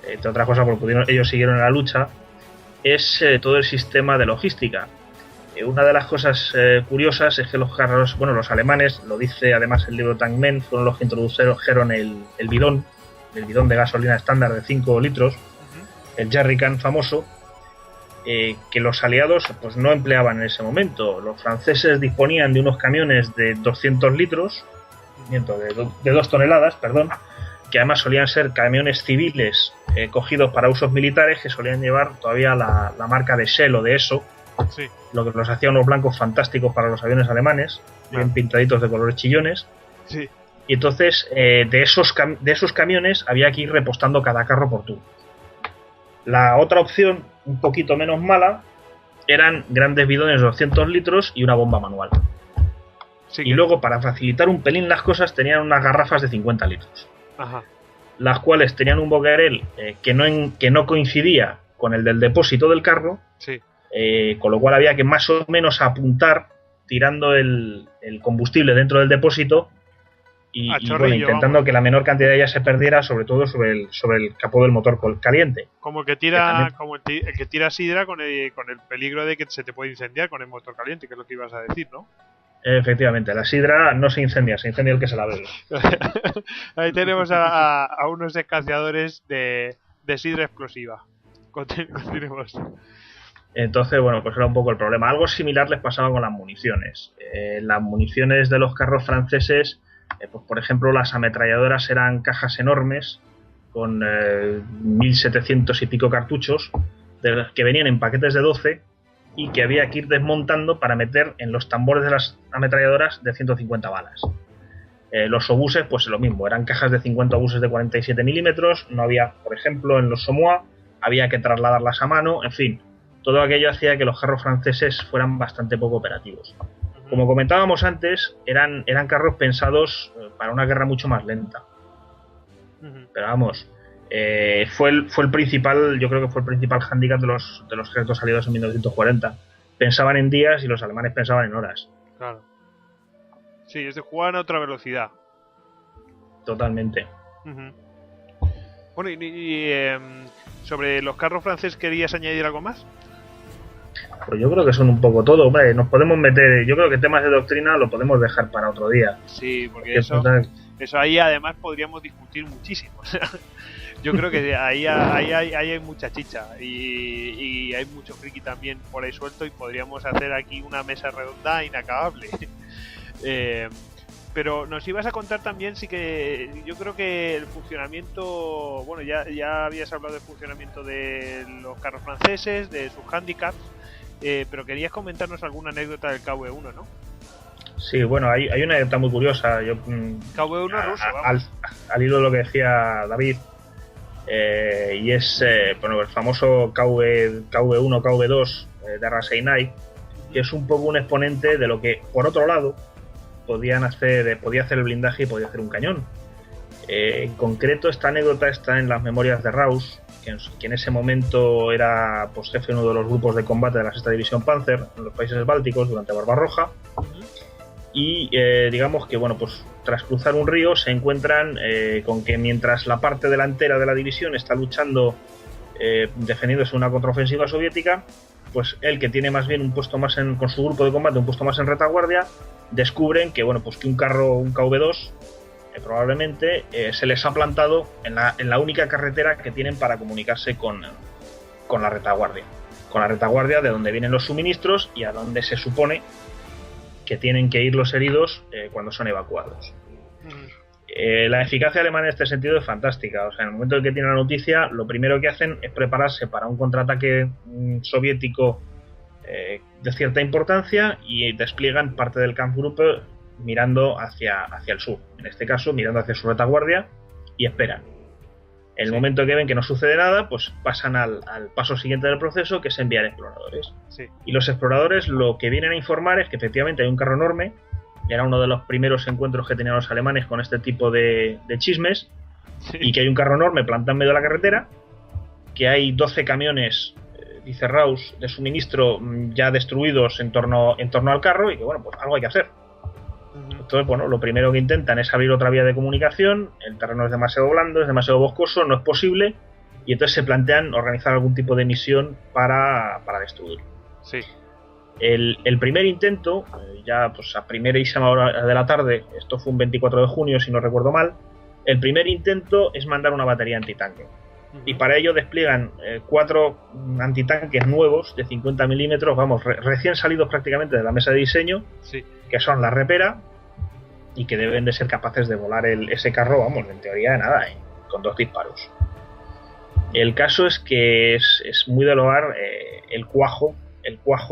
entre otras cosas porque ellos siguieron en la lucha, es todo el sistema de logística. Una de las cosas curiosas es que los carros, bueno, los alemanes, lo dice además el libro Tankmen, fueron los que introdujeron el bidón de gasolina estándar de 5 litros, el jerrycan famoso, que los aliados pues no empleaban en ese momento. Los franceses disponían de unos camiones de 200 litros, de 2 toneladas, perdón, que además solían ser camiones civiles cogidos para usos militares, que solían llevar todavía la marca de Shell o de ESO, sí. Lo que los hacía unos blancos fantásticos para los aviones alemanes, bien pintaditos de colores chillones. Sí. Y entonces de esos camiones había que ir repostando cada carro por turno. La otra opción, un poquito menos mala, eran grandes bidones de 200 litros y una bomba manual. Sí, y luego, para facilitar un pelín las cosas, tenían unas garrafas de 50 litros. Ajá. Las cuales tenían un boquerel que no coincidía con el del depósito del carro, sí. Con lo cual había que más o menos apuntar tirando el combustible dentro del depósito y bueno, intentando que la menor cantidad de ella se perdiera, sobre todo sobre el capó del motor caliente. Como el que tira, el que tira sidra con el peligro de que se te puede incendiar con el motor caliente, que es lo que ibas a decir, ¿no? Efectivamente, la sidra no se incendia el que se la bebe. Ahí tenemos a unos escanciadores de sidra explosiva. Continuemos. Entonces, bueno, pues era un poco el problema. Algo similar les pasaba con las municiones. Las municiones de los carros franceses, pues por ejemplo, las ametralladoras eran cajas enormes con 1700 y pico cartuchos que venían en paquetes de 12 y que había que ir desmontando para meter en los tambores de las ametralladoras de 150 balas. Los obuses, pues lo mismo, eran cajas de 50 obuses de 47 milímetros, no había, por ejemplo, en los Somois, había que trasladarlas a mano, en fin, todo aquello hacía que los carros franceses fueran bastante poco operativos. Como comentábamos antes, eran carros pensados para una guerra mucho más lenta. Pero vamos, fue el principal, yo creo que fue el principal hándicap de los ejércitos aliados en 1940. Pensaban en días y los alemanes pensaban en horas. Claro. Sí, es de jugar a otra velocidad. Totalmente. Bueno, y sobre los carros franceses, ¿querías añadir algo más? Pues yo creo que son un poco todo, hombre, nos podemos meter, yo creo que temas de doctrina lo podemos dejar para otro día. Sí, porque eso ahí además podríamos discutir muchísimo. Yo creo que ahí hay mucha chicha y hay mucho friki también por ahí suelto y podríamos hacer aquí una mesa redonda inacabable. Pero nos ibas a contar también, sí que yo creo que el funcionamiento, bueno, ya habías hablado del funcionamiento de los carros franceses, de sus handicaps, pero querías comentarnos alguna anécdota del KV-1, ¿no? Sí, bueno, hay una anécdota muy curiosa. KV-1 ruso, vamos. Al hilo de lo que decía David, y es bueno, el famoso KV1, KV2 de Raseinai, que es un poco un exponente de lo que, por otro lado, podía hacer el blindaje y podía hacer un cañón. En concreto, esta anécdota está en las memorias de Raus, que en ese momento era pues, jefe de uno de los grupos de combate de la 6ª División Panzer en los países bálticos durante Barbarroja. Y digamos que, bueno, pues tras cruzar un río se encuentran con que mientras la parte delantera de la división está luchando, defendiéndose de una contraofensiva soviética, pues él, que tiene más bien un puesto más con su grupo de combate, un puesto más en retaguardia, descubren que, bueno, pues que un KV2 probablemente se les ha plantado en la única carretera que tienen para comunicarse con la retaguardia. Con la retaguardia de donde vienen los suministros y a donde se supone que tienen que ir los heridos cuando son evacuados. La eficacia alemana en este sentido es fantástica. O sea, en el momento en que tienen la noticia, lo primero que hacen es prepararse para un contraataque soviético de cierta importancia y despliegan parte del Kampfgruppe mirando hacia el sur. En este caso, mirando hacia su retaguardia y esperan. En el momento que ven que no sucede nada, pues pasan al paso siguiente del proceso, que es enviar exploradores. Sí. Y los exploradores lo que vienen a informar es que efectivamente hay un carro enorme. Era uno de los primeros encuentros que tenían los alemanes con este tipo de chismes. Sí. Y que hay un carro enorme plantado en medio de la carretera, que hay 12 camiones, dice Raus, de suministro ya destruidos en torno al carro y que, bueno, pues algo hay que hacer. Entonces, bueno, lo primero que intentan es abrir otra vía de comunicación. El terreno es demasiado blando, es demasiado boscoso, no es posible, y entonces se plantean organizar algún tipo de misión para destruirlo. Sí. El primer intento, ya pues a primerísima hora de la tarde, esto fue un 24 de junio si no recuerdo mal, el primer intento es mandar una batería antitanque. Y para ello despliegan 4 antitanques nuevos de 50 milímetros, vamos, recién salidos prácticamente de la mesa de diseño, Sí. que son la repera y que deben de ser capaces de volar ese carro, vamos, en teoría de nada, con 2 disparos. El caso es que es muy de loar el cuajo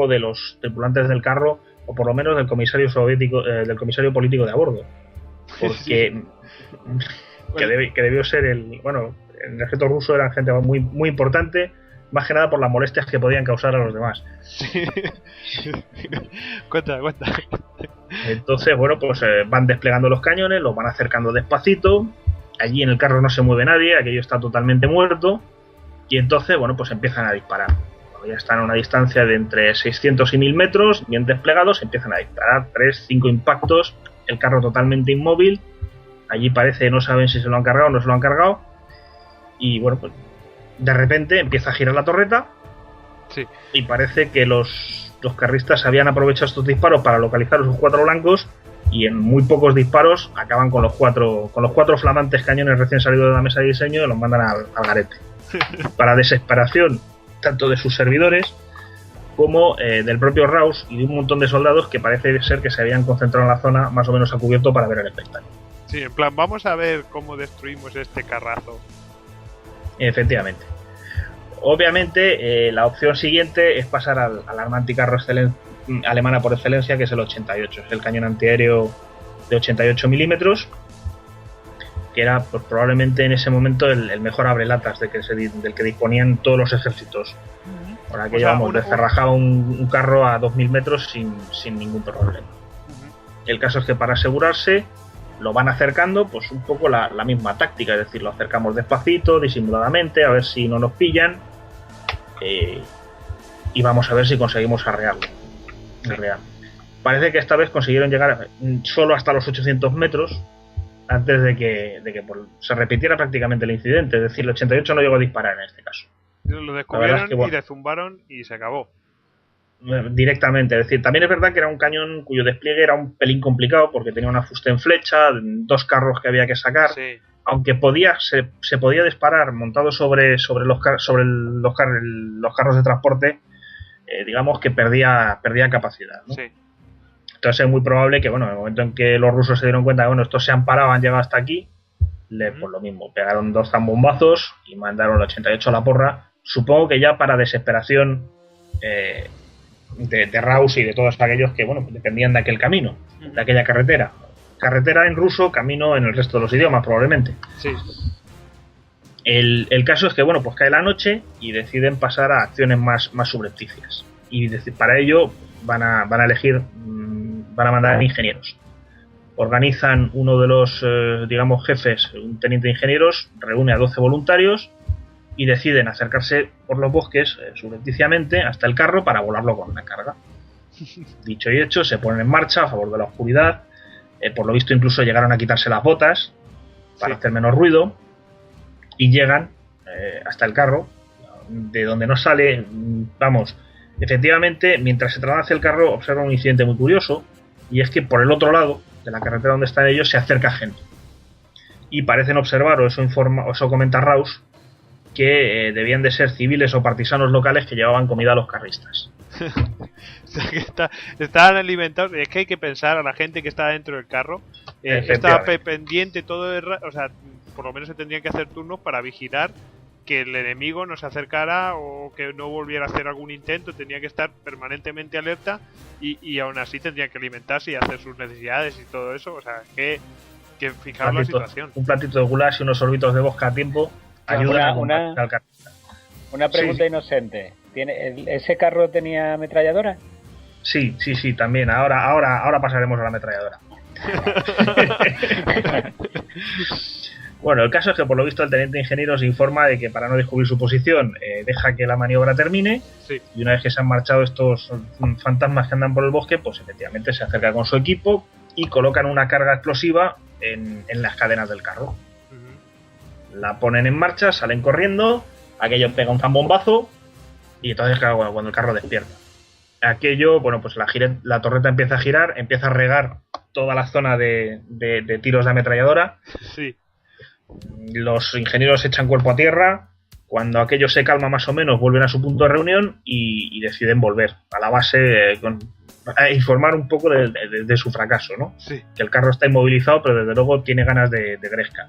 de los tripulantes del carro, o por lo menos del comisario soviético, del comisario político de a bordo, porque que debió ser el el ejército ruso era gente muy, muy importante, más que nada por las molestias que podían causar a los demás. Sí. Cuenta. Entonces, bueno, pues van desplegando los cañones, los van acercando despacito. Allí en el carro no se mueve nadie, aquello está totalmente muerto. Y entonces, bueno, pues empiezan a disparar. Cuando ya están a una distancia de entre 600 y 1000 metros, bien desplegados, empiezan a disparar 3-5 impactos. El carro totalmente inmóvil. Allí parece, no saben si se lo han cargado o no se lo han cargado. Y bueno, pues de repente empieza a girar la torreta. Sí. Y parece que los carristas habían aprovechado estos disparos para localizar a sus 4 blancos, y en muy pocos disparos acaban con los cuatro flamantes cañones recién salidos de la mesa de diseño y los mandan al garete. Para desesperación tanto de sus servidores como del propio Raus y de un montón de soldados que parece ser que se habían concentrado en la zona más o menos a cubierto para ver el espectáculo. Sí, en plan, vamos a ver cómo destruimos este carrazo. Efectivamente. Obviamente, la opción siguiente es pasar al arma anticarro alemana por excelencia, que es el 88. Es el cañón antiaéreo de 88 milímetros, que era pues, probablemente en ese momento el mejor abrelatas del que disponían todos los ejércitos. Por aquello, vamos, descerrajaba un carro a 2000 metros sin ningún problema. El caso es que para asegurarse lo van acercando, pues un poco la misma táctica, es decir, lo acercamos despacito, disimuladamente, a ver si no nos pillan, y vamos a ver si conseguimos arrearlo. Parece que esta vez consiguieron llegar solo hasta los 800 metros antes de que se repitiera prácticamente el incidente, es decir, el 88 no llegó a disparar en este caso. Lo descubrieron y dezumbaron y se acabó. Directamente, es decir, también es verdad que era un cañón cuyo despliegue era un pelín complicado porque tenía una fuste en flecha, 2 carros que había que sacar, sí. Aunque se podía disparar montado sobre los carros de transporte, digamos que perdía capacidad, ¿no? Sí. Entonces es muy probable que, bueno, en el momento en que los rusos se dieron cuenta que, bueno, estos se han parado, han llegado hasta aquí, pues lo mismo, pegaron 2 zambombazos y mandaron el 88 a la porra. Supongo que ya para desesperación de Raus y de todos aquellos que, bueno, dependían de aquel camino, de aquella carretera. Carretera en ruso, camino en el resto de los idiomas, probablemente. Sí. El caso es que, bueno, pues cae la noche y deciden pasar a acciones más subrepticias. Y para ello van a mandar ingenieros. Organizan uno de los, digamos, jefes, un teniente de ingenieros, reúne a 12 voluntarios y deciden acercarse por los bosques subrepticiamente hasta el carro para volarlo con una carga. Dicho y hecho, se ponen en marcha a favor de la oscuridad. Por lo visto incluso llegaron a quitarse las botas para hacer menos ruido y llegan hasta el carro, de donde no sale, vamos, efectivamente, mientras se traslada hacia el carro observan un incidente muy curioso, y es que por el otro lado de la carretera donde están ellos se acerca gente y parecen observar, o eso comenta Raus, que debían de ser civiles o partisanos locales que llevaban comida a los carristas. O sea, que estaban alimentados. Es que hay que pensar a la gente que está dentro del carro, estaba pendiente todo o sea, por lo menos se tendrían que hacer turnos para vigilar que el enemigo no se acercara o que no volviera a hacer algún intento. Tenía que estar permanentemente alerta y aún así tendrían que alimentarse y hacer sus necesidades y todo eso. O sea, que fijaros la situación. Un platito de goulash y unos sorbitos de vodka a tiempo ayuda al carrista. Una pregunta inocente. ¿Ese carro tenía ametralladora? Sí, también. Ahora pasaremos a la ametralladora. Bueno, el caso es que por lo visto el teniente ingeniero se informa de que para no descubrir su posición deja que la maniobra termine, y una vez que se han marchado estos fantasmas que andan por el bosque, pues efectivamente se acerca con su equipo y colocan una carga explosiva en las cadenas del carro. La ponen en marcha, salen corriendo, aquello pega un zambombazo y entonces, claro, cuando el carro despierta, aquello, bueno, pues la torreta empieza a girar, empieza a regar toda la zona de tiros de ametralladora. Sí. Los ingenieros echan cuerpo a tierra. Cuando aquello se calma más o menos, vuelven a su punto de reunión y deciden volver a la base a informar un poco de su fracaso, ¿no? Sí. Que el carro está inmovilizado, pero desde luego tiene ganas de gresca.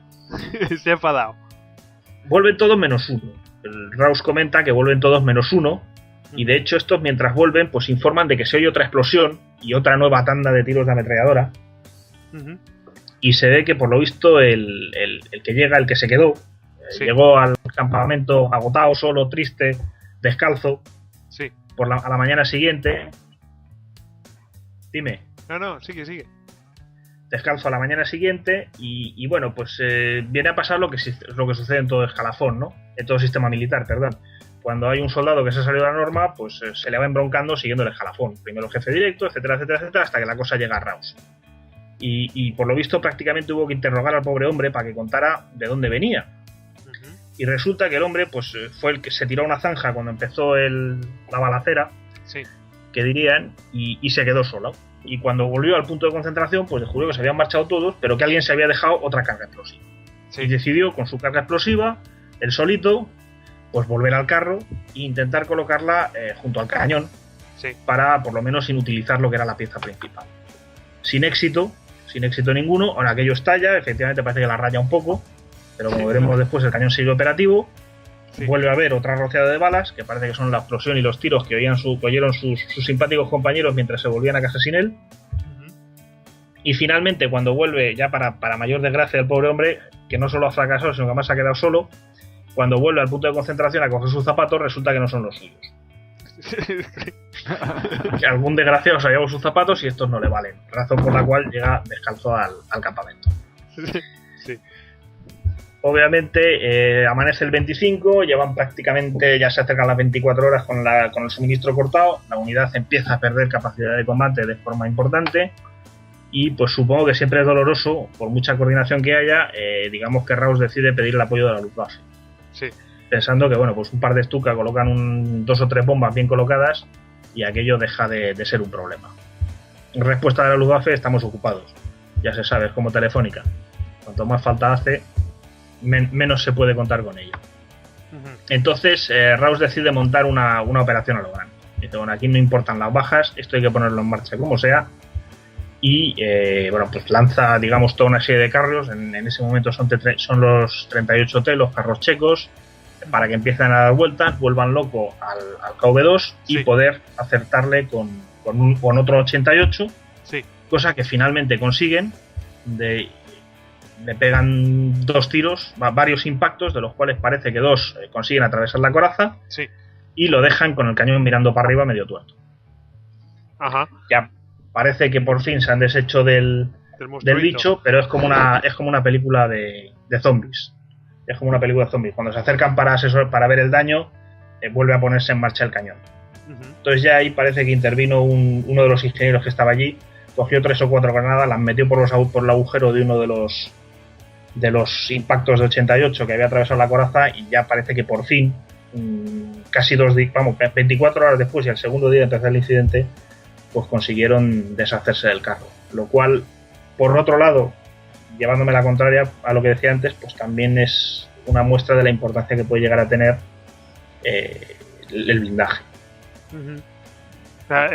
Se ha enfadado. Vuelven todos menos uno. El Raus comenta que vuelven todos menos uno, y de hecho estos, mientras vuelven, pues informan de que se oye otra explosión y otra nueva tanda de tiros de ametralladora. Y se ve que por lo visto el que llega, el que se quedó, llegó al campamento agotado, solo, triste, descalzo. Sí. A la mañana siguiente. Dime. No, sigue. Descalzo a la mañana siguiente y bueno, pues viene a pasar lo que sucede en todo escalafón, ¿no? En todo sistema militar, perdón. Cuando hay un soldado que se ha salido de la norma, pues se le va embroncando siguiendo el escalafón. Primero el jefe directo, etcétera, hasta que la cosa llega a Raus. Y por lo visto prácticamente hubo que interrogar al pobre hombre para que contara de dónde venía. Y resulta que el hombre pues fue el que se tiró a una zanja cuando empezó la balacera, que dirían, y se quedó solo. Y cuando volvió al punto de concentración, pues descubrió que se habían marchado todos, pero que alguien se había dejado otra carga explosiva. Y decidió, con su carga explosiva, él solito, pues volver al carro e intentar colocarla junto al cañón, para por lo menos inutilizar lo que era la pieza principal. Sin éxito ninguno. Ahora aquello estalla, efectivamente parece que la raya un poco, pero como veremos después, el cañón sigue operativo. Vuelve a haber otra rociada de balas, que parece que son la explosión y los tiros que oyeron sus simpáticos compañeros mientras se volvían a casa sin él. Y finalmente, cuando vuelve, ya para mayor desgracia del pobre hombre, que no solo ha fracasado, sino que además se ha quedado solo, cuando vuelve al punto de concentración a coger sus zapatos, resulta que no son los suyos. Que algún desgraciado se ha llevado sus zapatos y estos no le valen, razón por la cual llega descalzo al campamento. Obviamente amanece el 25, llevan prácticamente, ya se acercan las 24 horas con el suministro cortado, la unidad empieza a perder capacidad de combate de forma importante y pues supongo que siempre es doloroso, por mucha coordinación que haya, digamos que Raus decide pedir el apoyo de la Luftwaffe. Pensando que bueno, pues un par de Stuka colocan 2 o 3 bombas bien colocadas y aquello deja de ser un problema. En respuesta de la Luftwaffe, estamos ocupados. Ya se sabe, es como Telefónica. Cuanto más falta hace, menos se puede contar con ella. Entonces Raus decide montar una operación a lo grande. Dice, bueno, aquí no importan las bajas, esto hay que ponerlo en marcha como sea, y bueno, pues lanza, digamos, toda una serie de carros. En ese momento son los 38T, los carros checos, para que empiecen a dar vueltas, vuelvan loco al KV2 y poder acertarle con otro 88, cosa que finalmente consiguen. Le pegan 2 tiros, varios impactos, de los cuales parece que 2 consiguen atravesar la coraza, y lo dejan con el cañón mirando para arriba medio tuerto. Ajá. Ya parece que por fin se han deshecho del bicho, pero es como una película de zombies. Es como una película de zombies. Cuando se acercan para ver el daño, vuelve a ponerse en marcha el cañón. Entonces ya ahí parece que intervino uno de los ingenieros que estaba allí, cogió 3 o 4 granadas, las metió por el agujero de uno de los impactos de 88 que había atravesado la coraza, y ya parece que por fin, casi 24 horas después y al segundo día de empezar el incidente, pues consiguieron deshacerse del carro. Lo cual, por otro lado, llevándome la contraria a lo que decía antes, pues también es una muestra de la importancia que puede llegar a tener el blindaje. O sea,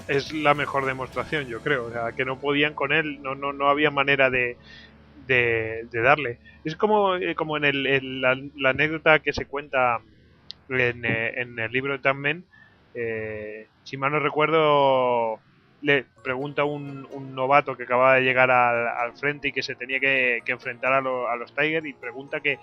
es la mejor demostración, yo creo. O sea, que no podían con él, no había manera de darle. Es como en la anécdota que se cuenta en el libro de Tanmen. Si mal no recuerdo, le pregunta un novato que acaba de llegar al frente y que se tenía que enfrentar a los Tiger, y pregunta que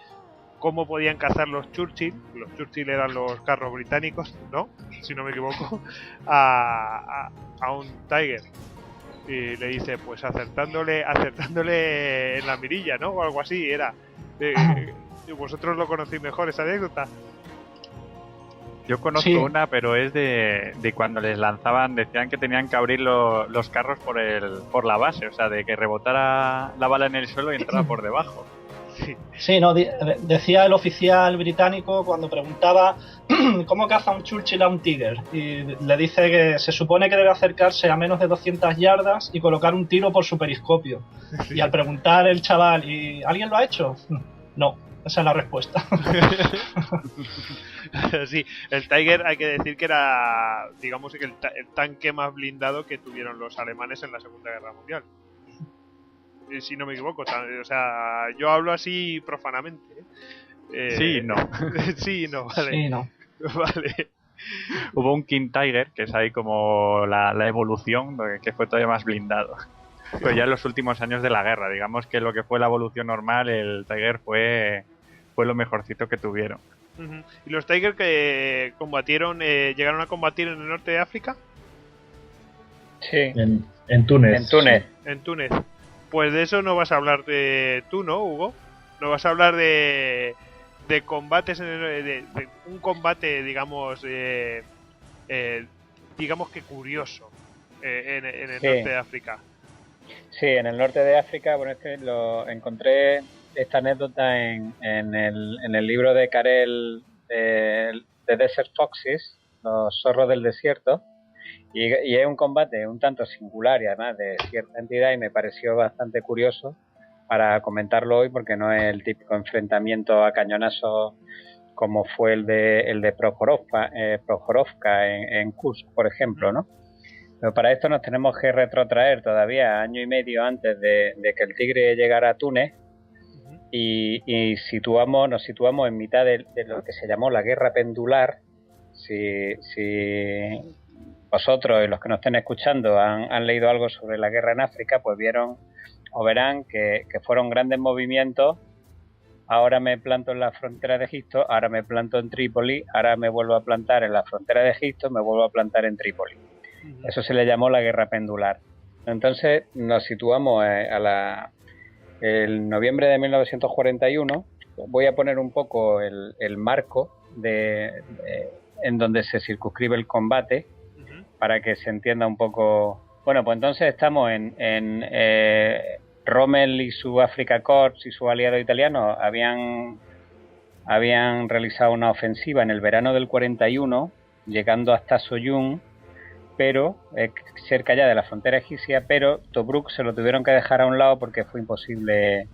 cómo podían cazar los Churchill. Los Churchill eran los carros británicos, ¿no? Si no me equivoco, a un Tiger. Y le dice, pues acertándole en la mirilla, ¿no? O algo así era. ¿Vosotros lo conocéis mejor, esa anécdota? Yo conozco una, pero es de cuando les lanzaban, decían que tenían que abrir los carros por la base, o sea, de que rebotara la bala en el suelo y entrara por debajo. Sí, no, decía el oficial británico cuando preguntaba cómo caza un Churchill a un Tiger, y le dice que se supone que debe acercarse a menos de 200 yardas y colocar un tiro por su periscopio. Y al preguntar el chaval, ¿y alguien lo ha hecho? No, esa es la respuesta. Sí, el Tiger hay que decir que era, digamos, el tanque más blindado que tuvieron los alemanes en la Segunda Guerra Mundial. Si no me equivoco, o sea, yo hablo así profanamente. Sí, no. Sí, no, vale. Sí, no. Vale. Hubo un King Tiger, que es ahí como la evolución, que fue todavía más blindado. Pero ya en los últimos años de la guerra, digamos que lo que fue la evolución normal, el Tiger fue lo mejorcito que tuvieron. ¿Y los Tiger que combatieron, llegaron a combatir en el norte de África? Sí. En Túnez. En Túnez. Pues de eso no vas a hablar tú, ¿no, Hugo? No vas a hablar de combates, de un combate, digamos, digamos que curioso en el norte de África. Sí, en el norte de África, bueno, es que lo encontré esta anécdota en el libro de Karel de Desert Foxes, los zorros del desierto. Y es un combate un tanto singular y además de cierta entidad, y me pareció bastante curioso para comentarlo hoy, porque no es el típico enfrentamiento a cañonazos como fue el de Prokhorovka en Kursk, por ejemplo, ¿no? Pero para esto nos tenemos que retrotraer todavía año y medio antes de que el Tigre llegara a Túnez, y nos situamos en mitad de lo que se llamó la Guerra Pendular. Si vosotros y los que nos estén escuchando han leído algo sobre la guerra en África, pues verán que fueron grandes movimientos. Ahora me planto en la frontera de Egipto, ahora me planto en Trípoli, ahora me vuelvo a plantar en la frontera de Egipto, me vuelvo a plantar en Trípoli. Eso se le llamó la guerra pendular. Entonces nos situamos el noviembre de 1941. Voy a poner un poco el marco en donde se circunscribe el combate, para que se entienda un poco. Bueno, pues entonces estamos en Rommel y su Afrika Korps y su aliado italiano habían realizado una ofensiva en el verano del 41, llegando hasta Soyun, pero cerca ya de la frontera egipcia, pero Tobruk se lo tuvieron que dejar a un lado porque fue imposible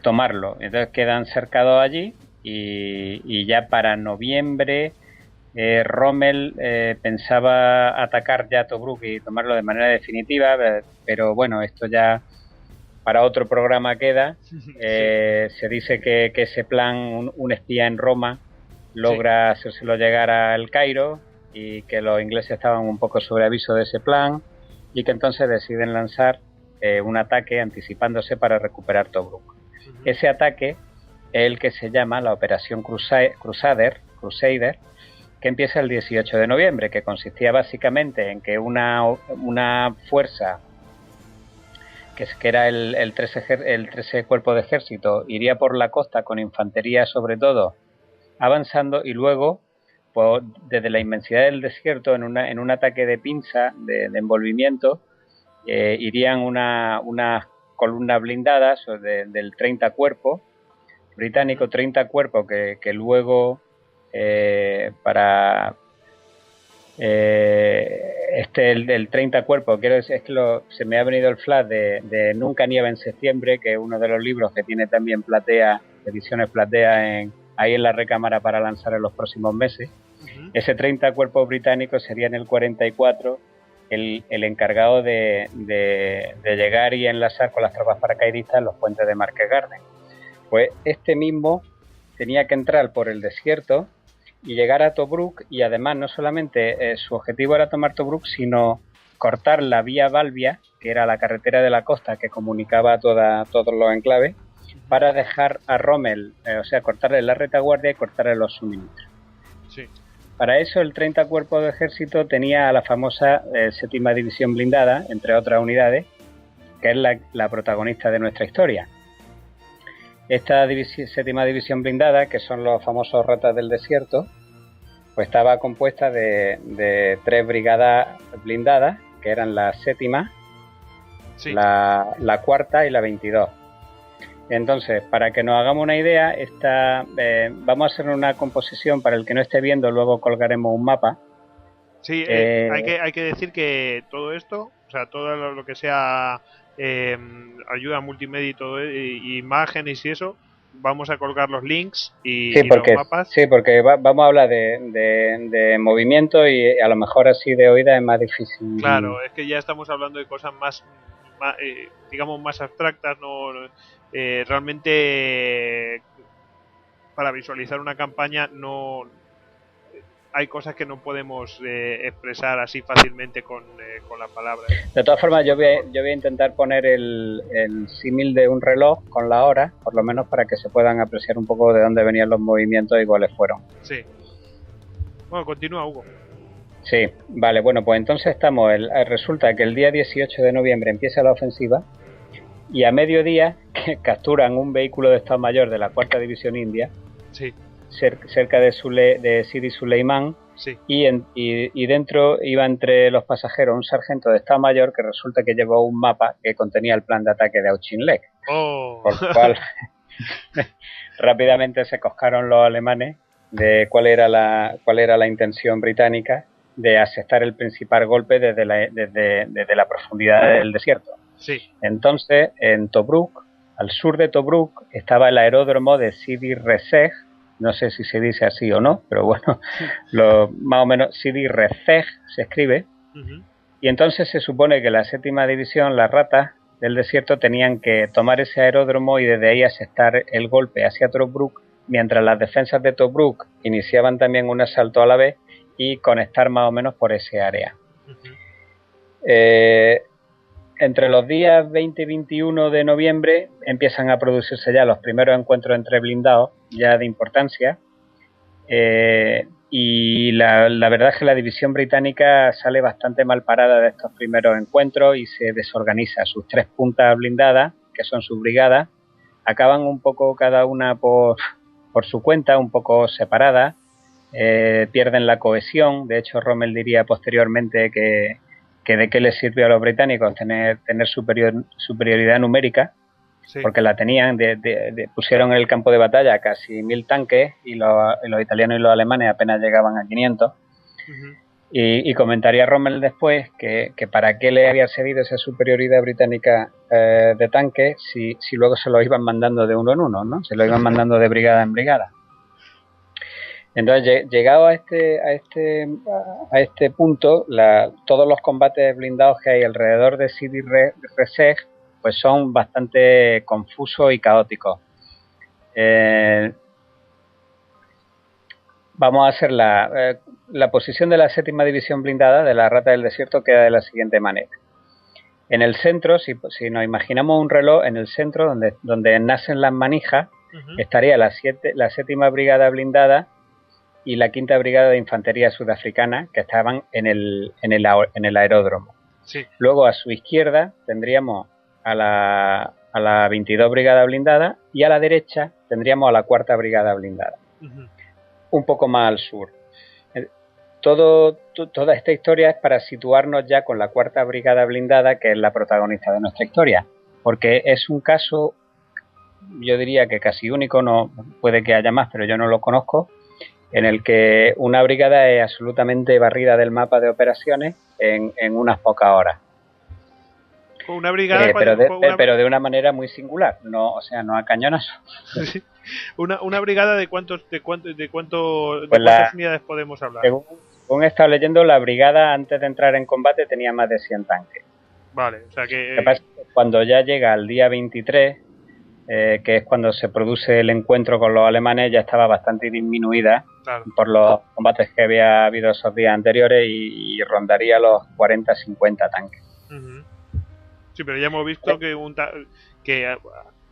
tomarlo. Entonces quedan cercados allí, y ya para noviembre Rommel pensaba atacar ya Tobruk y tomarlo de manera definitiva, pero bueno, esto ya para otro programa queda. Se dice que ese plan, un espía en Roma, logra hacérselo llegar al Cairo y que los ingleses estaban un poco sobre aviso de ese plan y que entonces deciden lanzar un ataque anticipándose para recuperar Tobruk. Ese ataque es el que se llama la Operación Crusader, que empieza el 18 de noviembre, que consistía básicamente en que una fuerza que era el 13 Cuerpo de Ejército iría por la costa con infantería sobre todo avanzando y luego pues, desde la inmensidad del desierto en un ataque de pinza de envolvimiento irían unas columnas blindadas del 30 Cuerpo británico, 30 Cuerpo que luego para el 30 Cuerpo, quiero decir, es que se me ha venido el flash de Nunca nieva en septiembre, que es uno de los libros que tiene también Platea, ediciones Platea ahí en la recámara para lanzar en los próximos meses. Ese 30 Cuerpo británico sería en el 44 el encargado de llegar y enlazar con las tropas paracaidistas en los puentes de Market Garden. Pues este mismo tenía que entrar por el desierto y llegar a Tobruk, y además no solamente su objetivo era tomar Tobruk, sino cortar la vía Balbia, que era la carretera de la costa que comunicaba todos los enclaves, para dejar a Rommel, o sea, cortarle la retaguardia y cortarle los suministros. Sí. Para eso el 30 Cuerpo de Ejército tenía a la famosa 7ª División Blindada, entre otras unidades, que es la protagonista de nuestra historia. Esta 7ª División Blindada, que son los famosos Ratas del Desierto, pues estaba compuesta de 3 brigadas blindadas, que eran la 7ª, la 4ª y la 22. Entonces, para que nos hagamos una idea, vamos a hacer una composición, para el que no esté viendo, luego colgaremos un mapa. Sí, hay que decir que todo esto, o sea, todo lo que sea ayuda multimedia y todo, y imágenes y eso, vamos a colgar los links y los mapas. Sí, porque vamos a hablar de movimiento y a lo mejor así de oída es más difícil. Claro, es que ya estamos hablando de cosas más digamos, más abstractas, no realmente para visualizar una campaña no hay cosas que no podemos expresar así fácilmente con las palabras. De todas formas, yo voy a intentar poner el símil de un reloj con la hora, por lo menos para que se puedan apreciar un poco de dónde venían los movimientos y cuáles fueron. Sí. Bueno, continúa, Hugo. Sí, vale, bueno, pues entonces resulta que el día 18 de noviembre empieza la ofensiva y a mediodía capturan un vehículo de Estado Mayor de la 4ª División India, cerca de Sidi Suleiman, y dentro iba entre los pasajeros un sargento de Estado Mayor que resulta que llevó un mapa que contenía el plan de ataque de Auchinleck, por lo cual rápidamente se coscaron los alemanes de cuál era la intención británica de asestar el principal golpe desde la profundidad del desierto. Sí. Entonces, en Tobruk, al sur de Tobruk, estaba el aeródromo de Sidi Rezegh, no sé si se dice así o no, pero bueno, más o menos Sidi Rezegh se escribe, y entonces se supone que la 7ª División, las Ratas del Desierto, tenían que tomar ese aeródromo y desde ahí asestar el golpe hacia Tobruk, mientras las defensas de Tobruk iniciaban también un asalto a la vez y conectar más o menos por ese área. Entre los días 20 y 21 de noviembre empiezan a producirse ya los primeros encuentros entre blindados, ya de importancia, y la verdad es que la división británica sale bastante mal parada de estos primeros encuentros y se desorganiza. Sus 3 puntas blindadas, que son sus brigadas, acaban un poco cada una por su cuenta, un poco separadas, pierden la cohesión. De hecho, Rommel diría posteriormente que de qué les sirvió a los británicos tener superioridad numérica, porque la tenían, pusieron en el campo de batalla casi 1000 tanques y los italianos y los alemanes apenas llegaban a 500. Y comentaría Rommel después que para qué le había servido esa superioridad británica de tanques si luego se lo iban mandando de uno en uno, ¿no? Se lo iban mandando de brigada en brigada. Entonces, llegado a este punto, todos los combates blindados que hay alrededor de Sidi Rezegh pues son bastante confusos y caóticos. Vamos a hacer la posición de la séptima división blindada de la Rata del Desierto queda de la siguiente manera. En el centro, si nos imaginamos un reloj, en el centro donde nacen las manijas, estaría la séptima brigada blindada y la quinta brigada de infantería sudafricana, que estaban en el aeródromo. Sí. Luego a su izquierda tendríamos a la 22 brigada blindada y a la derecha tendríamos a la cuarta brigada blindada. Un poco más al sur. Toda esta historia es para situarnos ya con la cuarta brigada blindada, que es la protagonista de nuestra historia, porque es un caso, yo diría que casi único, no puede que haya más, pero yo no lo conozco, en el que una brigada es absolutamente barrida del mapa de operaciones en unas pocas horas. Una brigada, pero de una manera muy singular, no a cañonazo. Sí. Una brigada de cuántas unidades podemos hablar. Según he estado leyendo, la brigada antes de entrar en combate tenía más de 100 tanques. Vale, o sea que... Cuando ya llega el día 23, que es cuando se produce el encuentro con los alemanes, ya estaba bastante disminuida, claro, por los combates que había habido esos días anteriores y rondaría los 40-50 tanques. Sí, pero ya hemos visto que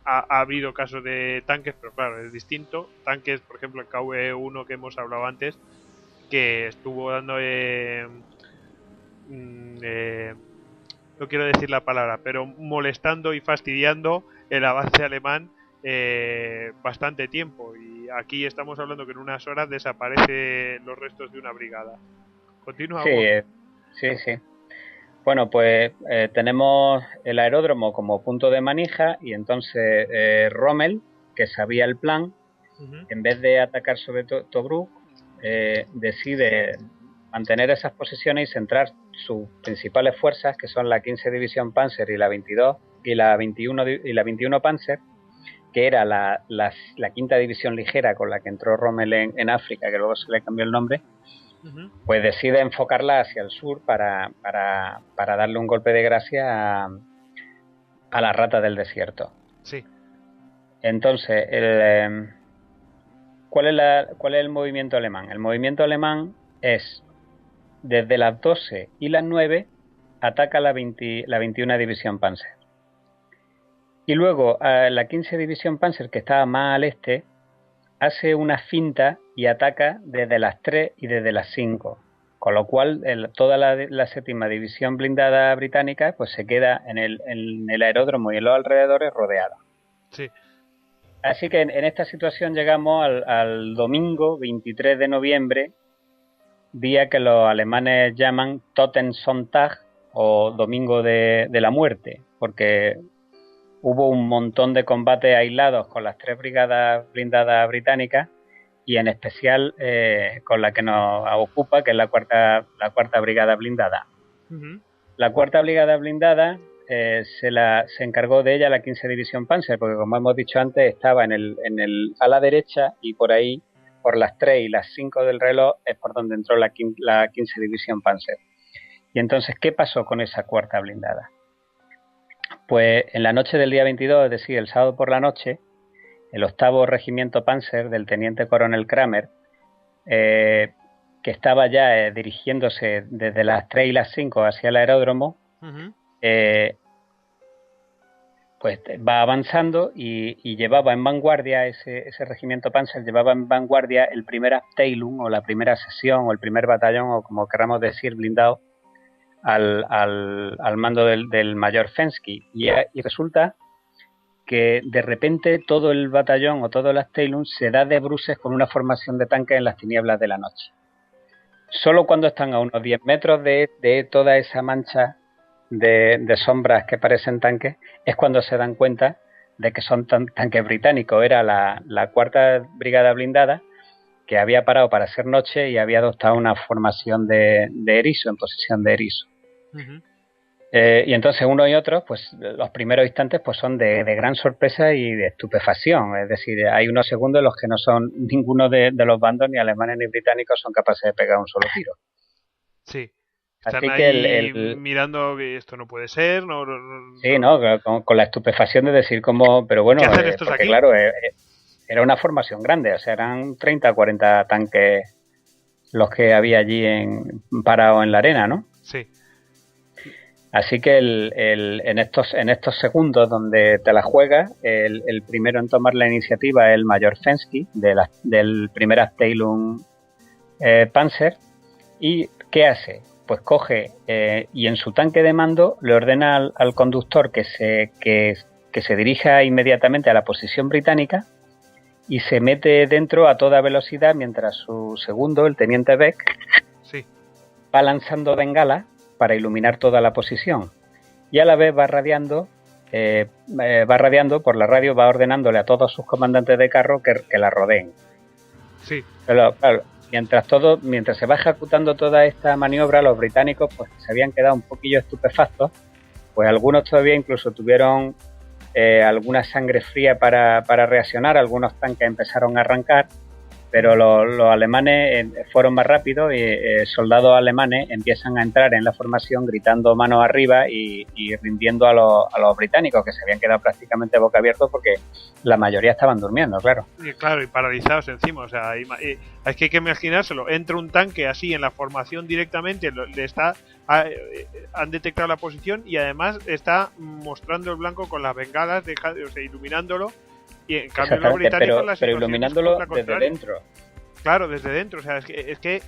ha habido casos de tanques, pero claro, es distinto. Tanques, por ejemplo, el KV-1 que hemos hablado antes, que estuvo dando... no quiero decir la palabra, pero molestando y fastidiando el avance alemán bastante tiempo. Y aquí estamos hablando que en unas horas desaparecen los restos de una brigada. Continúa. Sí. Bueno, pues tenemos el aeródromo como punto de manija y entonces Rommel, que sabía el plan, en vez de atacar sobre Tobruk, decide mantener esas posiciones y centrar sus principales fuerzas, que son la 15 División Panzer y la 22 y la 21 Panzer, que era la quinta división ligera con la que entró Rommel en África, que luego se le cambió el nombre. Pues decide enfocarla hacia el sur para darle un golpe de gracia a la Rata del Desierto. Sí. Entonces, ¿cuál es el movimiento alemán? El movimiento alemán es desde las 12 y las 9 ataca la 21 División Panzer. Y luego la 15 División Panzer, que estaba más al este, hace una finta y ataca desde las 3 y desde las 5, con lo cual toda la séptima división blindada británica pues se queda en el aeródromo y en los alrededores rodeada. Sí. Así que en esta situación llegamos al domingo 23 de noviembre, día que los alemanes llaman Totensonntag o Domingo de la Muerte, porque hubo un montón de combates aislados con las 3 brigadas blindadas británicas y en especial con la que nos ocupa, que es la cuarta brigada blindada. La cuarta brigada blindada se encargó de ella la 15 División Panzer, porque como hemos dicho antes estaba a la derecha y por ahí, por las 3 y las 5 del reloj, es por donde entró la 15 División Panzer. Y entonces, ¿qué pasó con esa cuarta blindada? Pues en la noche del día 22, es decir, el sábado por la noche, el 8º Regimiento Panzer del teniente coronel Kramer, que estaba ya dirigiéndose desde las 3 y las 5 hacia el aeródromo, pues va avanzando y llevaba en vanguardia, ese regimiento Panzer llevaba en vanguardia el primer Abteilung o la primera sección o el primer batallón o como queramos decir blindado al mando del mayor Fensky y resulta que de repente todo el batallón o todo el Abteilung se da de bruces con una formación de tanques en las tinieblas de la noche. Solo cuando están a unos 10 metros de toda esa mancha de sombras que parecen tanques es cuando se dan cuenta de que son tanques británicos. Era la cuarta brigada blindada que había parado para hacer noche y había adoptado una formación de erizo, en posición de erizo. Y entonces uno y otro, pues los primeros instantes pues son de gran sorpresa y de estupefacción. Es decir, hay unos segundos en los que no son ninguno de los bandos, ni alemanes ni británicos, son capaces de pegar un solo tiro. Sí. Están Así ahí que mirando que esto no puede ser. Sí, ¿no? Con la estupefacción de decir cómo... Pero bueno, ¿qué hacen estos porque aquí? claro, era una formación grande. O sea, eran 30 o 40 tanques los que había allí parados en la arena, ¿no? Sí. Así que en estos segundos donde te la juegas, el primero en tomar la iniciativa es el mayor Fensky del primer Abteilung Panzer. ¿Y qué hace? Pues coge y en su tanque de mando le ordena al conductor que se dirija inmediatamente a la posición británica y se mete dentro a toda velocidad mientras su segundo, el teniente Beck, Sí. va lanzando bengalas para iluminar toda la posición y a la vez va radiando por la radio, va ordenándole a todos sus comandantes de carro que la rodeen. Sí. Pero claro, mientras se va ejecutando toda esta maniobra, los británicos pues se habían quedado un poquillo estupefactos, pues algunos todavía incluso tuvieron alguna sangre fría para reaccionar, algunos tanques empezaron a arrancar, pero los alemanes fueron más rápidos y soldados alemanes empiezan a entrar en la formación gritando manos arriba y rindiendo a los británicos, que se habían quedado prácticamente boca abiertos porque la mayoría estaban durmiendo, claro. Y claro, y paralizados encima, o sea, es que hay que imaginárselo, entra un tanque así en la formación directamente, han detectado la posición y además está mostrando el blanco con las bengalas, o sea, iluminándolo, y en cambio los británicos pero iluminándolo desde dentro. Claro, desde dentro, o sea, es que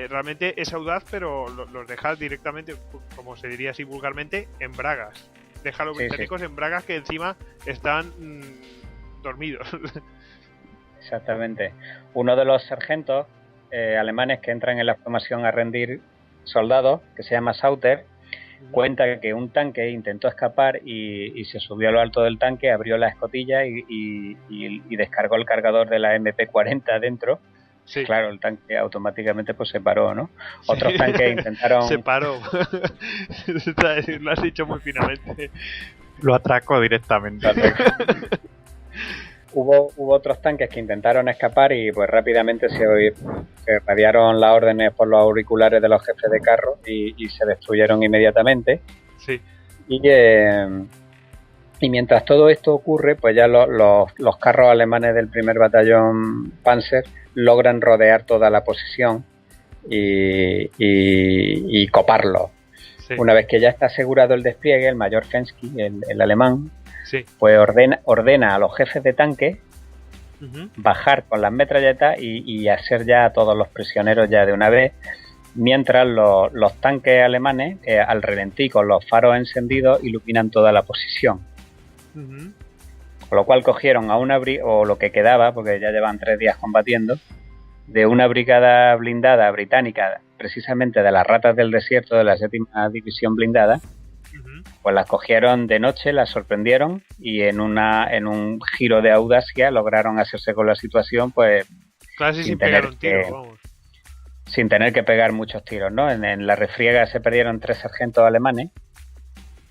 realmente es audaz, pero los deja directamente, como se diría así vulgarmente, en bragas. Deja a los británicos en bragas que encima están dormidos. Exactamente. Uno de los sargentos alemanes que entran en la formación a rendir soldados, que se llama Sauter, cuenta que un tanque intentó escapar y se subió a lo alto del tanque, abrió la escotilla y descargó el cargador de la MP-40 dentro. Sí. Claro, el tanque automáticamente pues se paró, ¿no? Sí. Otros tanques intentaron... Se paró. Lo has dicho muy finamente. Lo atracó directamente. Hubo otros tanques que intentaron escapar y pues rápidamente se radiaron las órdenes por los auriculares de los jefes de carro y se destruyeron inmediatamente. Sí. Y mientras todo esto ocurre, pues ya los carros alemanes del primer batallón Panzer logran rodear toda la posición y coparlo. Sí. Una vez que ya está asegurado el despliegue, el mayor Fensky, el alemán, sí, pues ordena a los jefes de tanque bajar con las metralletas y hacer ya a todos los prisioneros ya de una vez, mientras los tanques alemanes al ralentí con los faros encendidos iluminan toda la posición. Con lo cual cogieron a o lo que quedaba, porque ya llevan 3 días combatiendo, de una brigada blindada británica, precisamente de las ratas del desierto de la 7ª división blindada. Pues las cogieron de noche, las sorprendieron y en un giro de audacia lograron hacerse con la situación, pues casi sin pegar un tiro, vamos. Sin tener que pegar muchos tiros, ¿no? En la refriega se perdieron 3 sargentos alemanes,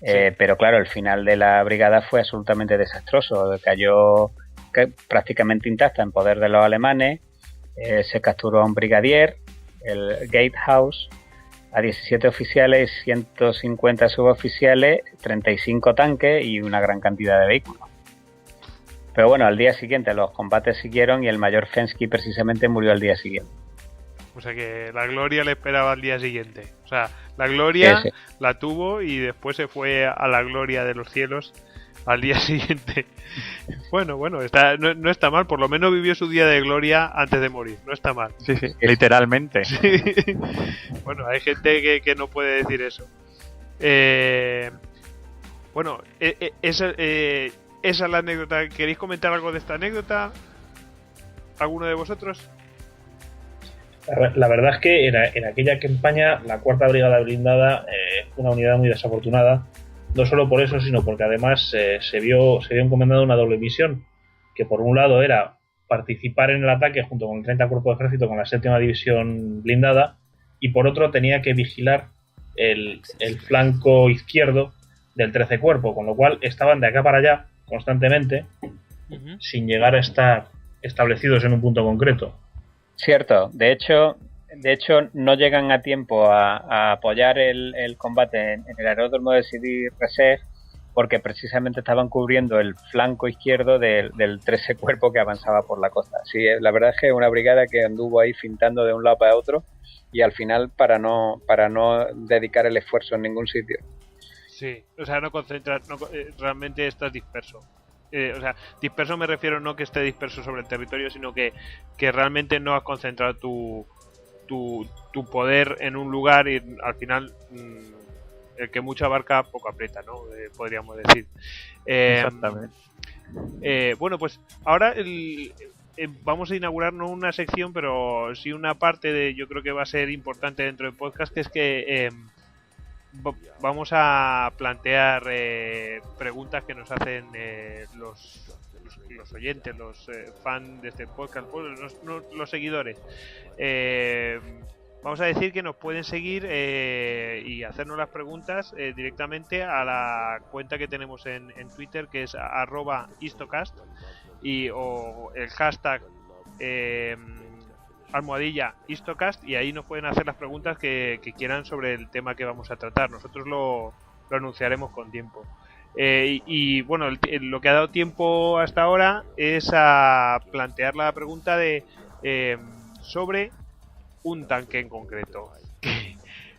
sí. Pero claro, el final de la brigada fue absolutamente desastroso. Cayó prácticamente intacta en poder de los alemanes. Se capturó a un brigadier, el Gatehouse, a 17 oficiales, 150 suboficiales, 35 tanques y una gran cantidad de vehículos. Pero bueno, al día siguiente los combates siguieron y el mayor Fensky precisamente murió al día siguiente. O sea que la gloria le esperaba al día siguiente. O sea, la gloria sí. La tuvo y después se fue a la gloria de los cielos al día siguiente. Bueno, no está mal. Por lo menos vivió su día de gloria antes de morir. No está mal. Sí, literalmente. Sí. Bueno, hay gente que no puede decir eso. Bueno, esa es la anécdota. ¿Queréis comentar algo de esta anécdota? ¿Alguno de vosotros? La verdad es que en aquella campaña la 4ª Brigada Blindada fue una unidad muy desafortunada, no solo por eso, sino porque además se vio encomendada una doble misión, que por un lado era participar en el ataque junto con el 30 Cuerpo de Ejército con la 7ª División Blindada, y por otro tenía que vigilar el flanco izquierdo del 13 cuerpo, con lo cual estaban de acá para allá constantemente, sin llegar a estar establecidos en un punto concreto. Cierto, de hecho no llegan a tiempo a apoyar el combate en el aeródromo de Sidi Rezegh, porque precisamente estaban cubriendo el flanco izquierdo del 13 cuerpo que avanzaba por la costa. Sí, la verdad es que una brigada que anduvo ahí fintando de un lado para otro, y al final para no dedicar el esfuerzo en ningún sitio. Sí, o sea, no concentras, realmente estás disperso. O sea, disperso me refiero no que esté disperso sobre el territorio, sino que realmente no has concentrado tu poder en un lugar, y al final el que mucho abarca poco aprieta, ¿no? Podríamos decir. Exactamente. Bueno, pues ahora vamos a inaugurar no una sección, pero sí una parte de, yo creo que va a ser importante dentro del podcast, que es que vamos a plantear preguntas que nos hacen los oyentes, los fans de este podcast, los seguidores. Vamos a decir que nos pueden seguir y hacernos las preguntas directamente a la cuenta que tenemos en Twitter, que es @histocast, o el hashtag #histocast, y ahí nos pueden hacer las preguntas que quieran sobre el tema que vamos a tratar. Nosotros lo anunciaremos con tiempo. Y bueno, lo que ha dado tiempo hasta ahora es a plantear la pregunta de sobre un tanque en concreto.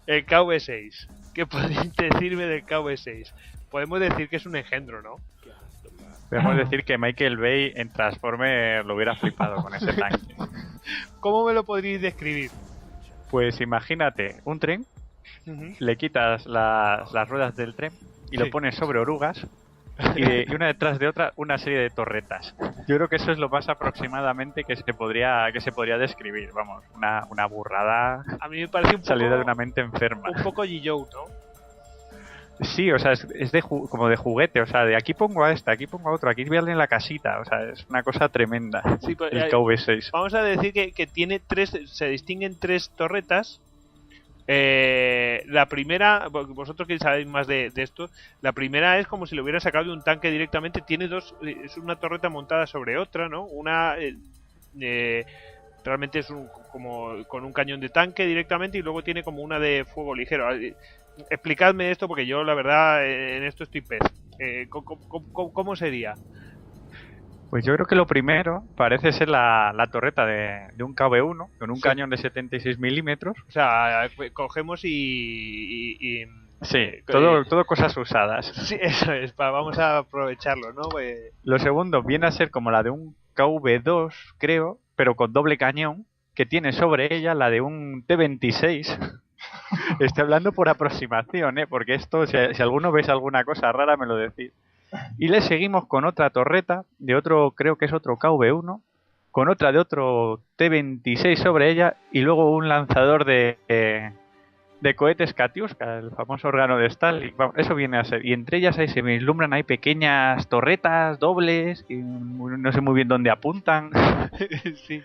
El KV-6. ¿Qué podéis decirme del KV-6? Podemos decir que es un engendro, ¿no? Podemos decir que Michael Bay en Transformers lo hubiera flipado con ese tanque. ¿Cómo me lo podríais describir? Pues imagínate un tren, le quitas las ruedas del tren y lo pones sobre orugas, y una detrás de otra una serie de torretas. Yo creo que eso es lo más aproximadamente que se podría describir. Vamos, una burrada. A mí me parece un poco salida de una mente enferma. Un poco G-Joe, ¿no? Sí, o sea, es como de juguete, o sea, de aquí pongo a esta, aquí pongo a otro, aquí voy a darle en la casita, o sea, es una cosa tremenda. Sí, pues, el KV-6. Vamos a decir que tiene se distinguen 3 torretas. La primera, vosotros que sabéis más de esto, la primera es como si lo hubiera sacado de un tanque directamente. Tiene dos, es una torreta montada sobre otra, ¿no? Una realmente es como con un cañón de tanque directamente, y luego tiene como una de fuego ligero. Explicadme esto, porque yo la verdad en esto estoy pez. ¿Cómo sería? Pues yo creo que lo primero parece ser la torreta de un KV-1 con un cañón de 76 milímetros. O sea, cogemos y sí, todo cosas usadas. Sí, eso es, vamos a aprovecharlo, ¿no? Lo segundo viene a ser como la de un KV-2, creo, pero con doble cañón, que tiene sobre ella la de un T-26. Estoy hablando por aproximación, porque esto, si alguno veis alguna cosa rara, me lo decís. Y le seguimos con otra torreta de otro, creo que es otro KV-1, con otra de otro T-26 sobre ella, y luego un lanzador de cohetes Katyuska, el famoso órgano de Stalin. Eso viene a ser. Y entre ellas ahí se vislumbran, hay pequeñas torretas dobles, y no sé muy bien dónde apuntan. Sí.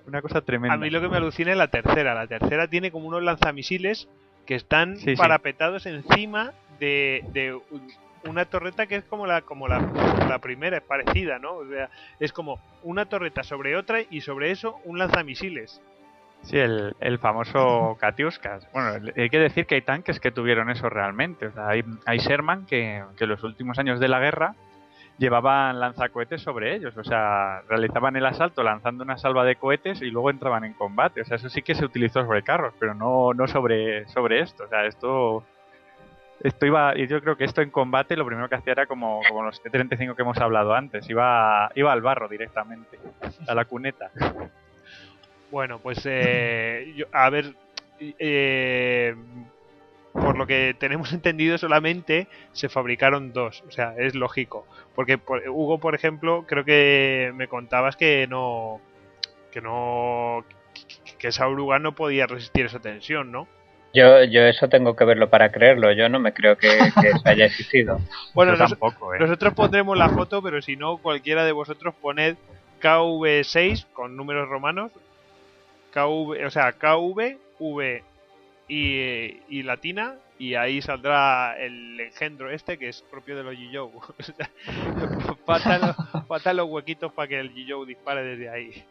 Una cosa tremenda. A mí lo que me alucina es la tercera. La tercera tiene como unos lanzamisiles que están parapetados encima de una torreta que es como la primera, es parecida, ¿no? O sea, es como una torreta sobre otra, y sobre eso un lanzamisiles. Sí, el famoso Katyuska. Bueno, hay que decir que hay tanques que tuvieron eso realmente. O sea, hay Sherman que en los últimos años de la guerra llevaban lanzacohetes sobre ellos. O sea, realizaban el asalto lanzando una salva de cohetes y luego entraban en combate. O sea, eso sí que se utilizó sobre carros, pero no sobre esto. O sea, esto iba, y yo creo que esto en combate lo primero que hacía era como los T-35 que hemos hablado antes. Iba al barro directamente, a la cuneta. Bueno, pues a ver, por lo que tenemos entendido, solamente se fabricaron 2, o sea, es lógico, porque Hugo, por ejemplo, creo que me contabas que esa oruga no podía resistir esa tensión, ¿no? Yo eso tengo que verlo para creerlo. Yo no me creo que eso haya existido. Bueno, tampoco, nosotros pondremos la foto, pero si no, cualquiera de vosotros poned KV-6 con números romanos, KV, o sea, KV, V, y latina, y ahí saldrá el engendro este que es propio de los Jijou. O sea, faltan los huequitos para que el Jijou dispare desde ahí.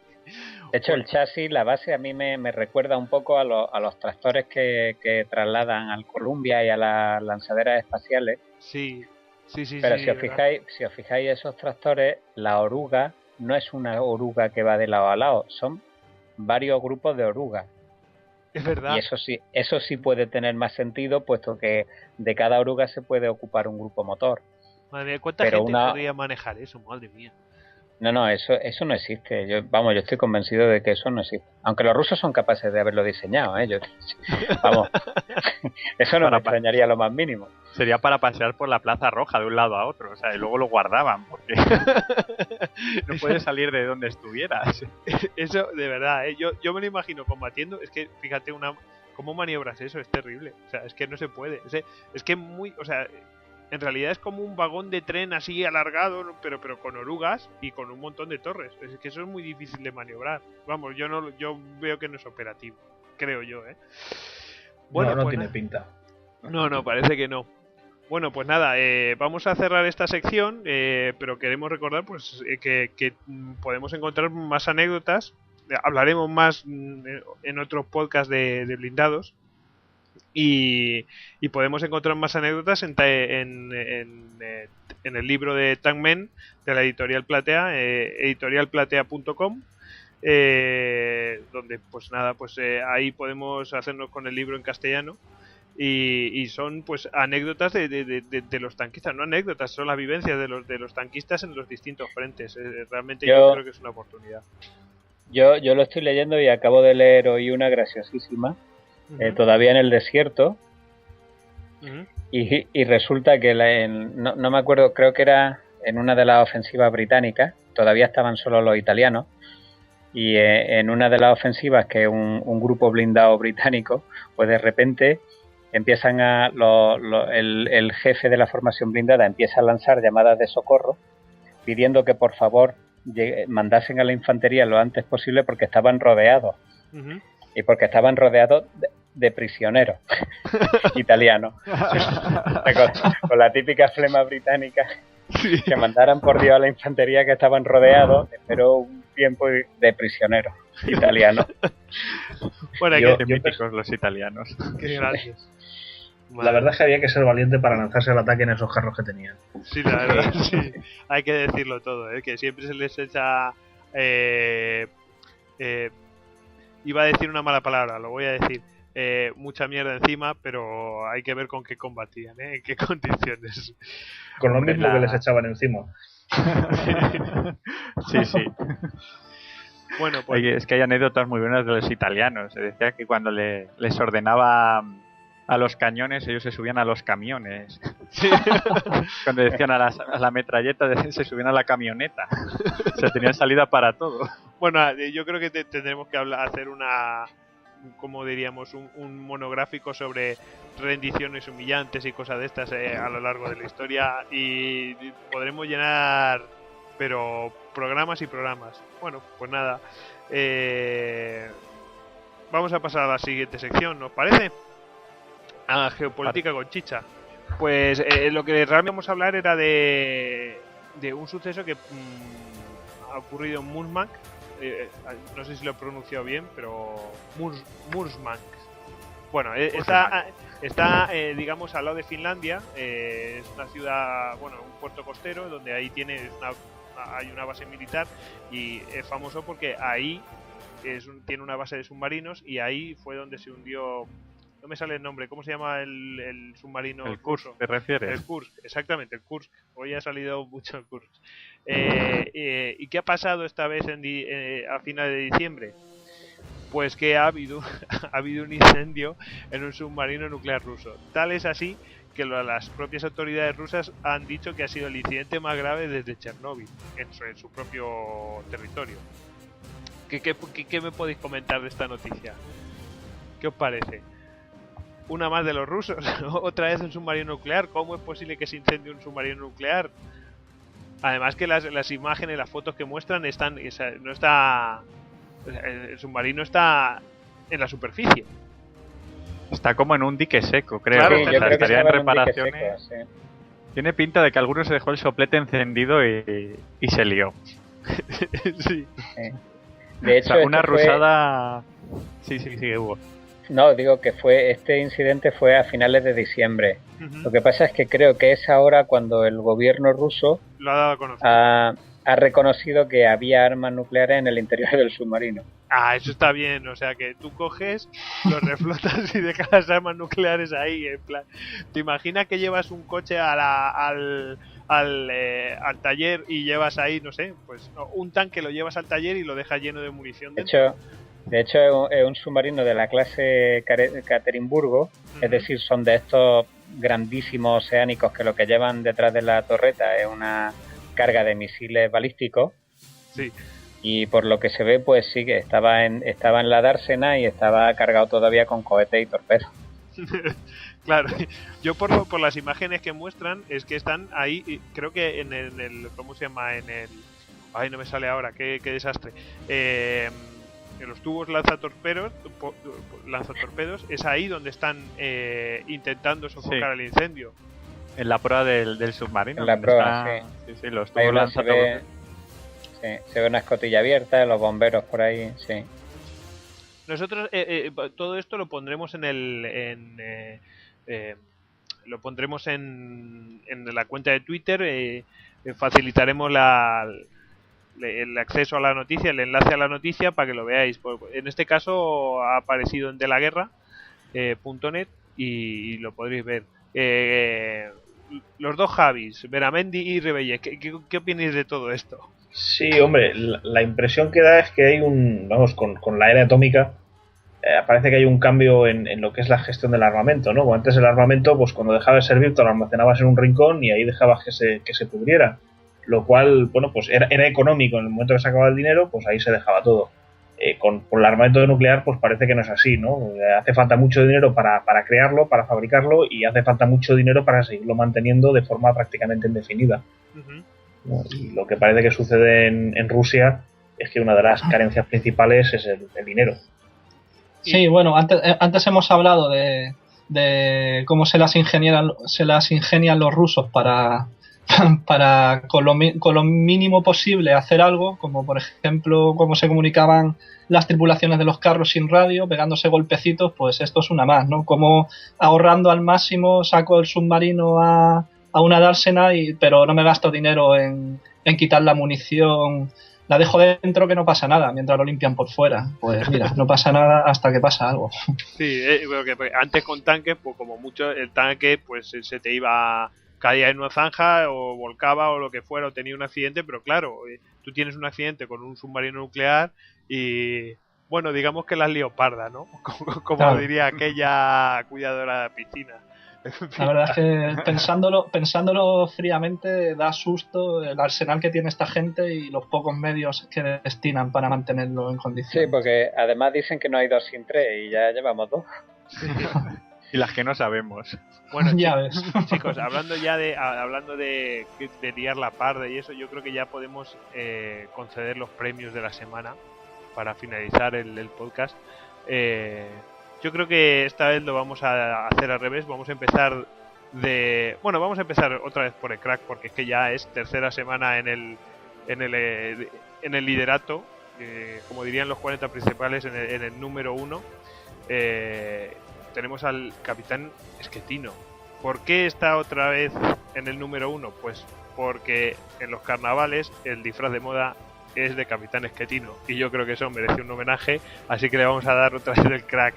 De hecho, el chasis, la base, a mí me recuerda un poco a los tractores que trasladan al Columbia y a las lanzaderas espaciales. Sí. Pero si os fijáis, esos tractores, la oruga no es una oruga que va de lado a lado, son varios grupos de orugas. Es verdad. Y eso sí puede tener más sentido, puesto que de cada oruga se puede ocupar un grupo motor. Madre mía, ¿cuánta gente podría manejar eso? Madre mía. No, eso no existe. Yo estoy convencido de que eso no existe. Aunque los rusos son capaces de haberlo diseñado, ¿eh? Eso no me extrañaría lo más mínimo. Sería para pasear por la Plaza Roja de un lado a otro, o sea, y luego lo guardaban, porque no puedes salir de donde estuvieras. Eso, de verdad, ¿eh? Yo me lo imagino combatiendo. Es que, fíjate, ¿cómo maniobras eso? Es terrible. O sea, es que no se puede. Es que muy... O sea, en realidad es como un vagón de tren así alargado, pero con orugas y con un montón de torres. Es que eso es muy difícil de maniobrar. Vamos, yo veo que no es operativo. Creo yo, ¿eh? Bueno, no tiene pinta. No, parece que no. Bueno, pues nada, vamos a cerrar esta sección, pero queremos recordar pues que podemos encontrar más anécdotas. Hablaremos más en otros podcasts de blindados. Y podemos encontrar más anécdotas en el libro de Tankmen de la editorial Platea, editorialplatea.com, donde pues nada, pues ahí podemos hacernos con el libro en castellano y son pues anécdotas de los tanquistas, no anécdotas, son las vivencias de los tanquistas en los distintos frentes. Realmente yo creo que es una oportunidad. Yo lo estoy leyendo y acabo de leer hoy una graciosísima. Todavía en el desierto, y resulta que no me acuerdo, creo que era en una de las ofensivas británicas, todavía estaban solo los italianos, y en una de las ofensivas que un grupo blindado británico, pues de repente empiezan el jefe de la formación blindada empieza a lanzar llamadas de socorro pidiendo que por favor mandasen a la infantería lo antes posible porque estaban rodeados. Y porque estaban rodeados de prisioneros italianos. Con la típica flema británica, que mandaran por Dios a la infantería que estaban rodeados, pero un tiempo de prisioneros italianos. Bueno, hay que míticos los italianos. Qué gracias. La verdad es que había que ser valiente para lanzarse al ataque en esos carros que tenían. Sí, la verdad, sí. Hay que decirlo todo, que siempre se les echa... iba a decir una mala palabra, lo voy a decir. Mucha mierda encima, pero hay que ver con qué combatían, en qué condiciones. Con lo mismo que les echaban encima. Sí. Bueno, pues... Oye, es que hay anécdotas muy buenas de los italianos. Se decía que cuando les ordenaba a los cañones, ellos se subían a los camiones. Sí. Cuando decían a la metralleta, se subían a la camioneta. O sea, tenían salida para todo. Bueno, yo creo que tendremos que hacer como diríamos, un monográfico sobre rendiciones humillantes y cosas de estas a lo largo de la historia, y podremos llenar, pero programas y programas. Bueno, pues nada, vamos a pasar a la siguiente sección, ¿nos parece? A Geopolítica con Chicha. Pues lo que realmente vamos a hablar era de un suceso que ha ocurrido en Murmansk. No sé si lo he pronunciado bien, pero Murmansk. Bueno, está digamos al lado de Finlandia. Es una ciudad, bueno, un puerto costero donde ahí hay una base militar, y es famoso porque ahí tiene una base de submarinos, y ahí fue donde se hundió. No me sale el nombre, ¿cómo se llama el submarino? El Kursk, ¿te refieres? El Kursk, exactamente, el Kursk. Hoy ha salido mucho el Kursk. ¿Y qué ha pasado esta vez a final de diciembre? Pues que ha habido un incendio en un submarino nuclear ruso. Tal es así que las propias autoridades rusas han dicho que ha sido el incidente más grave desde Chernóbil, en su propio territorio. ¿Qué me podéis comentar de esta noticia? ¿Qué os parece? Una más de los rusos, otra vez un submarino nuclear. ¿Cómo es posible que se incendie un submarino nuclear? Además que las imágenes, las fotos que muestran el submarino está en la superficie. Está como en un dique seco, creo. Claro, Sí, que yo creo que estaría en estaba un dique reparaciones. seco, sí. Tiene pinta de que alguno se dejó el soplete encendido y se lió. Sí. Sí. De O hecho, sea, una esto fue- rusada... Sí, Hugo. No, digo que este incidente fue a finales de diciembre. Ujú. Lo que pasa es que creo que es ahora cuando el gobierno ruso Lo ha dado a conocer. ha reconocido que había armas nucleares en el interior del submarino. Ah, eso está bien, o sea que tú coges, los reflotas y dejas las armas nucleares ahí, en plan. ¿Te imaginas que llevas un coche al taller y llevas ahí, no sé, pues no, un tanque lo llevas al taller y lo dejas lleno de munición dentro? De hecho es un submarino de la clase Caterinburgo, Ujú. es decir, son de estos grandísimos oceánicos que lo que llevan detrás de la torreta es una carga de misiles balísticos. Sí. Y por lo que se ve, pues sí que estaba en la dársena y estaba cargado todavía con cohetes y torpedos. Claro, yo por las imágenes que muestran es que están ahí, y creo que en el ¿cómo se llama? Ay, no me sale ahora, qué desastre. En los tubos lanzatorpedos es ahí donde están intentando sofocar el incendio. En la proa del submarino. En la donde proa, está- sí, los Ahí tubos se ve, lanzatorpedos. se ve una escotilla abierta, los bomberos por ahí, sí. Nosotros todo esto lo pondremos lo pondremos en la cuenta de Twitter, facilitaremos el acceso a la noticia, el enlace a la noticia para que lo veáis. En este caso ha aparecido en delaguerra.net y lo podréis ver. Los dos Javis, Beramendi y Rebelle, ¿qué opináis de todo esto? Sí, hombre, la impresión que da es que hay con la era atómica, parece que hay un cambio en lo que es la gestión del armamento, ¿no? Antes el armamento, pues cuando dejaba de servir, te lo almacenabas en un rincón y ahí dejabas que se pudriera. Lo cual, bueno, pues era económico. En el momento que se acababa el dinero, pues ahí se dejaba todo. Con el armamento nuclear, pues parece que no es así, ¿no? Hace falta mucho dinero para crearlo, para fabricarlo, y hace falta mucho dinero para seguirlo manteniendo de forma prácticamente indefinida. Uh-huh. ¿No? Y lo que parece que sucede en Rusia es que una de las carencias principales es el dinero. Sí, bueno, antes hemos hablado de cómo se las ingenian los rusos para con lo mínimo posible hacer algo, como por ejemplo cómo se comunicaban las tripulaciones de los carros sin radio, pegándose golpecitos. Pues esto es una más, ¿no? Como ahorrando al máximo saco el submarino a una dársena, pero no me gasto dinero en quitar la munición, la dejo dentro que no pasa nada mientras lo limpian por fuera. Pues mira, no pasa nada hasta que pasa algo. Sí, porque antes con tanques, pues como mucho el tanque pues se te caía en una zanja o volcaba o lo que fuera o tenía un accidente, pero claro, tú tienes un accidente con un submarino nuclear y bueno, digamos que la has liado parda, ¿no? Como Claro. diría aquella cuidadora de piscina. La verdad es que pensándolo fríamente da susto el arsenal que tiene esta gente y los pocos medios que destinan para mantenerlo en Sí, condiciones. porque además dicen que no hay 2 sin 3 y ya llevamos 2. Y las que no sabemos. Bueno, Ya ves. chicos, hablando de liar la parda y eso, yo creo que ya podemos conceder los premios de la semana para finalizar el podcast. Yo creo que esta vez lo vamos a hacer al revés. Vamos a empezar vamos a empezar otra vez por el crack, porque es que ya es tercera semana en el liderato, como dirían los 40 principales, en el número 1. Tenemos al Capitán Schettino. ¿Por qué está otra vez en el número 1? Pues porque en los carnavales el disfraz de moda es de Capitán Schettino y yo creo que eso merece un homenaje, así que le vamos a dar otra vez el crack.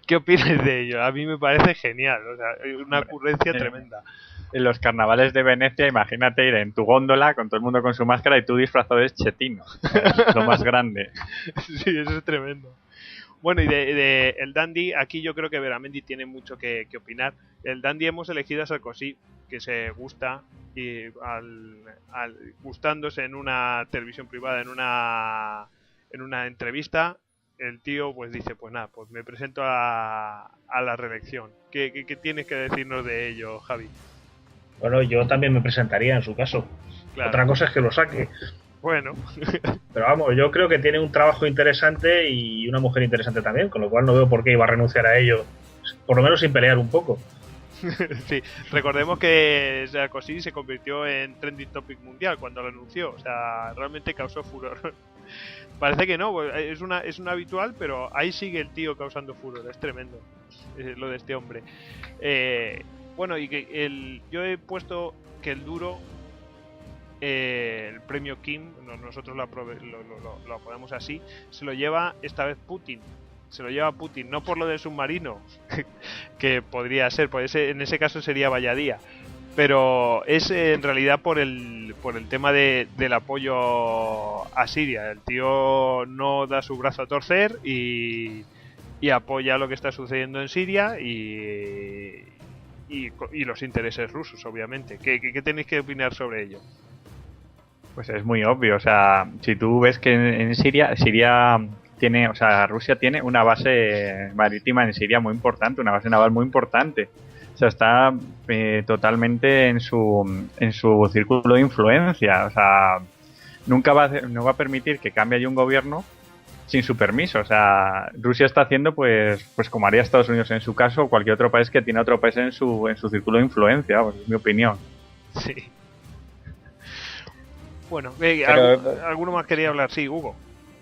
¿Qué opinas de ello? A mí me parece genial, o sea, una ocurrencia tremenda. En los carnavales de Venecia, imagínate ir en tu góndola con todo el mundo con su máscara y tú disfrazado de Schettino. Lo más grande. Sí, eso es tremendo. Bueno, y de el Dandy, aquí yo creo que Beramendi tiene mucho que opinar. El Dandy hemos elegido a Sarkozy, que se gusta y gustándose en una televisión privada, en una entrevista, el tío pues dice, pues nada, pues me presento a la reelección. ¿Qué tienes que decirnos de ello, Javi? Bueno, yo también me presentaría en su caso. Claro. Otra cosa es que lo saque. Bueno. Pero vamos, yo creo que tiene un trabajo interesante y una mujer interesante también, con lo cual no veo por qué iba a renunciar a ello, por lo menos sin pelear un poco. Sí, recordemos que Sarkozy se convirtió en trending topic mundial cuando lo anunció, o sea, realmente causó furor. Parece que no, es una habitual, pero ahí sigue el tío causando furor, es tremendo lo de este hombre. Bueno, y que yo he puesto que el duro, el premio Kim, nosotros lo apoyamos así, se lo lleva esta vez Putin. Se lo lleva Putin, no por lo del submarino, que podría ser, pues en ese caso sería Valladía, pero es en realidad por el tema del apoyo a Siria. El tío no da su brazo a torcer y apoya lo que está sucediendo en Siria y los intereses rusos, obviamente. ¿Qué tenéis que opinar sobre ello? Pues es muy obvio, o sea, si tú ves que en Siria tiene, o sea, Rusia tiene una base marítima en Siria muy importante, una base naval muy importante. O sea, está totalmente en su círculo de influencia. O sea, no va a permitir que cambie allí un gobierno sin su permiso. O sea, Rusia está haciendo pues como haría Estados Unidos en su caso, o cualquier otro país que tiene otro país en su círculo de influencia, pues, es mi opinión. Sí. Bueno, ¿alguno más quería hablar? Sí, Hugo.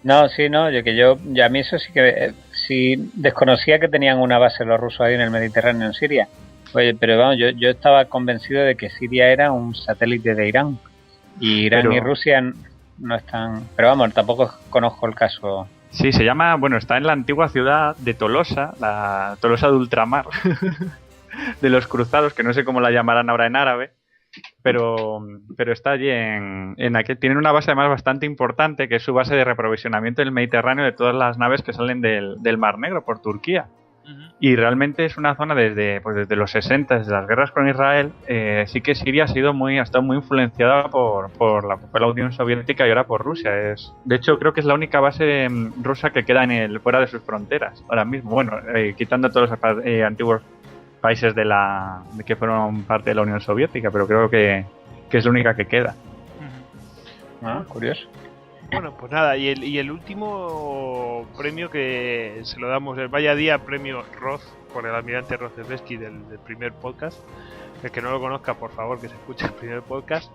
No, sí, no, a mí eso sí que sí desconocía que tenían una base los rusos ahí en el Mediterráneo, en Siria. Oye, pero vamos, yo estaba convencido de que Siria era un satélite de Irán. Y Irán y Rusia no están... Pero vamos, tampoco conozco el caso. Sí, se llama... Bueno, está en la antigua ciudad de Tolosa, la Tolosa de ultramar, de los cruzados, que no sé cómo la llamarán ahora en árabe. Pero está allí tienen una base además bastante importante, que es su base de reaprovisionamiento del Mediterráneo de todas las naves que salen del Mar Negro por Turquía. Uh-huh. Y realmente es una zona desde los 60, desde las guerras con Israel, sí que Siria ha estado muy influenciada por la Unión Soviética y ahora por Rusia. De hecho, creo que es la única base rusa que queda fuera de sus fronteras ahora mismo. Bueno, quitando todos los antiguos países que fueron parte de la Unión Soviética, pero creo que es la única que queda. Curioso. Bueno, pues nada, y el último premio que se lo damos, el Vaya Día Premio Roth, por el almirante Rozhevsky del primer podcast. El que no lo conozca, por favor, que se escuche el primer podcast.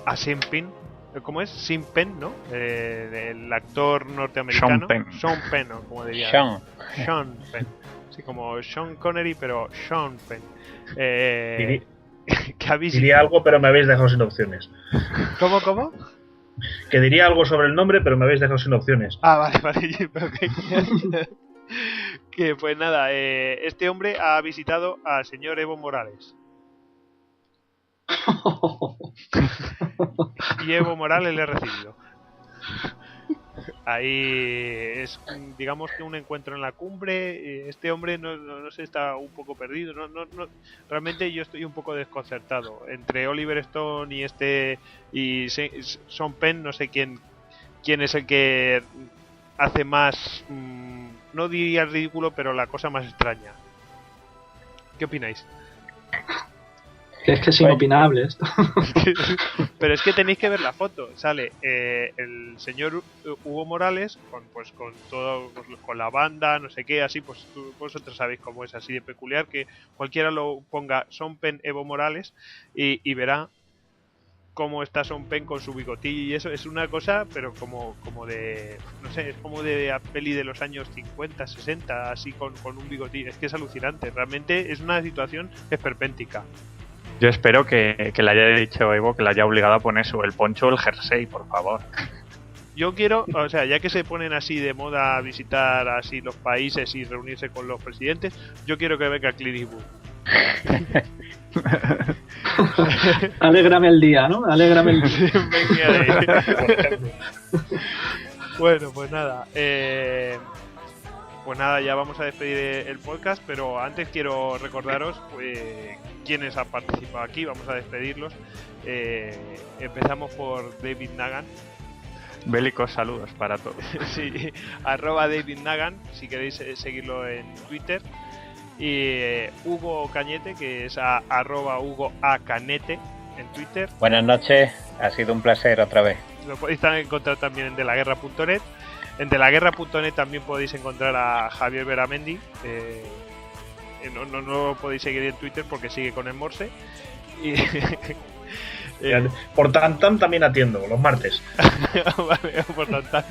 A Sean Penn, ¿cómo es? Sean Penn, ¿no? El actor norteamericano. Sean Penn, ¿no? Como diría. Sean Penn. Sí, como Sean Connery, pero Sean Penn. Diría algo, pero me habéis dejado sin opciones. ¿Cómo? Que diría algo sobre el nombre, pero me habéis dejado sin opciones. Ah, vale. Que pues nada, este hombre ha visitado al señor Evo Morales. Y Evo Morales le ha recibido. Ahí es, digamos, que un encuentro en la cumbre. Este hombre no sé, está un poco perdido. No, realmente yo estoy un poco desconcertado entre Oliver Stone y Sean Penn. No sé quién es el que hace más, no diría el ridículo, pero la cosa más extraña. ¿Qué opináis? Es que es inopinable esto. Pero es que tenéis que ver la foto. Sale el señor Hugo Morales con la banda, no sé qué, así, pues vosotros sabéis cómo es, así de peculiar, que cualquiera lo ponga Sean Penn Evo Morales y verá cómo está Sean Penn con su bigotillo, y eso es una cosa, pero como de, no sé, es como de peli de los años 50, 60, así con un bigotillo. Es que es alucinante, realmente es una situación esperpéntica. Yo espero que le haya dicho Evo, que le haya obligado a poner el poncho o el jersey, por favor. Yo quiero, o sea, ya que se ponen así de moda a visitar así los países y reunirse con los presidentes, yo quiero que venga Clint Eastwood. Alégrame el día, ¿no? Alégrame el día. Venga ahí. Bueno, pues nada. Pues nada, ya vamos a despedir el podcast, pero antes quiero recordaros quiénes han participado aquí. Vamos a despedirlos. Empezamos por David Nagan. Bélicos saludos para todos. Sí, @David Nagan, si queréis seguirlo en Twitter. Y Hugo Cañete, que es @Hugo A Canete en Twitter. Buenas noches. Ha sido un placer otra vez. Lo podéis encontrar también en delaguerra.net. En delaguerra.net también podéis encontrar a Javier Beramendi. No lo podéis seguir en Twitter porque sigue con el Morse. Y, por Tantan también atiendo, los martes. Vale, por Tantan.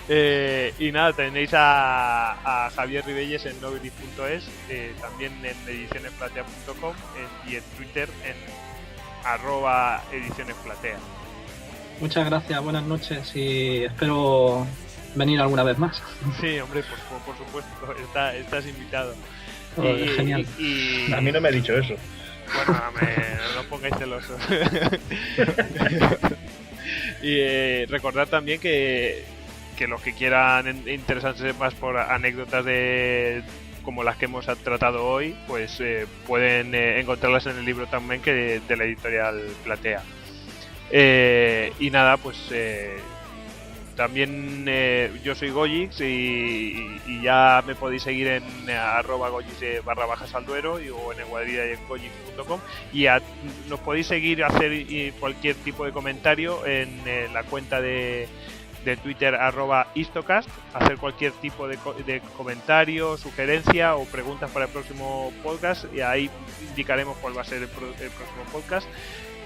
Y nada, tenéis a Javier Ribelles en novelis.es, también en edicionesplatea.com y en Twitter en @edicionesplatea. Muchas gracias, buenas noches y espero venir alguna vez más. Sí, hombre, por supuesto, estás invitado. Genial. A mí no me ha dicho eso. Bueno, no pongáis celosos. Y recordad también que los que quieran interesarse más por anécdotas como las que hemos tratado hoy, pues pueden encontrarlas en el libro también que de la editorial Platea. Y nada, pues también yo soy Goyix y ya me podéis seguir en @goyix_salduero o en Enguadrilla y en goyix.com y nos podéis seguir hacer cualquier tipo de comentario en la cuenta de Twitter @histocast, hacer cualquier tipo de comentario, sugerencia o preguntas para el próximo podcast y ahí indicaremos cuál va a ser el próximo podcast.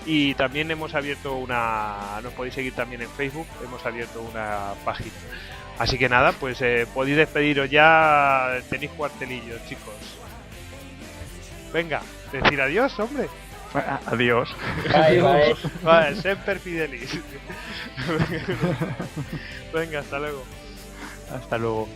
Y también hemos abierto nos podéis seguir también en Facebook, hemos abierto una página. Así que nada, pues podéis despediros ya, tenéis cuartelillo, chicos. Venga, decir adiós, hombre. Adiós. Bye. Vale, semper fidelis. Venga, hasta luego. Hasta luego.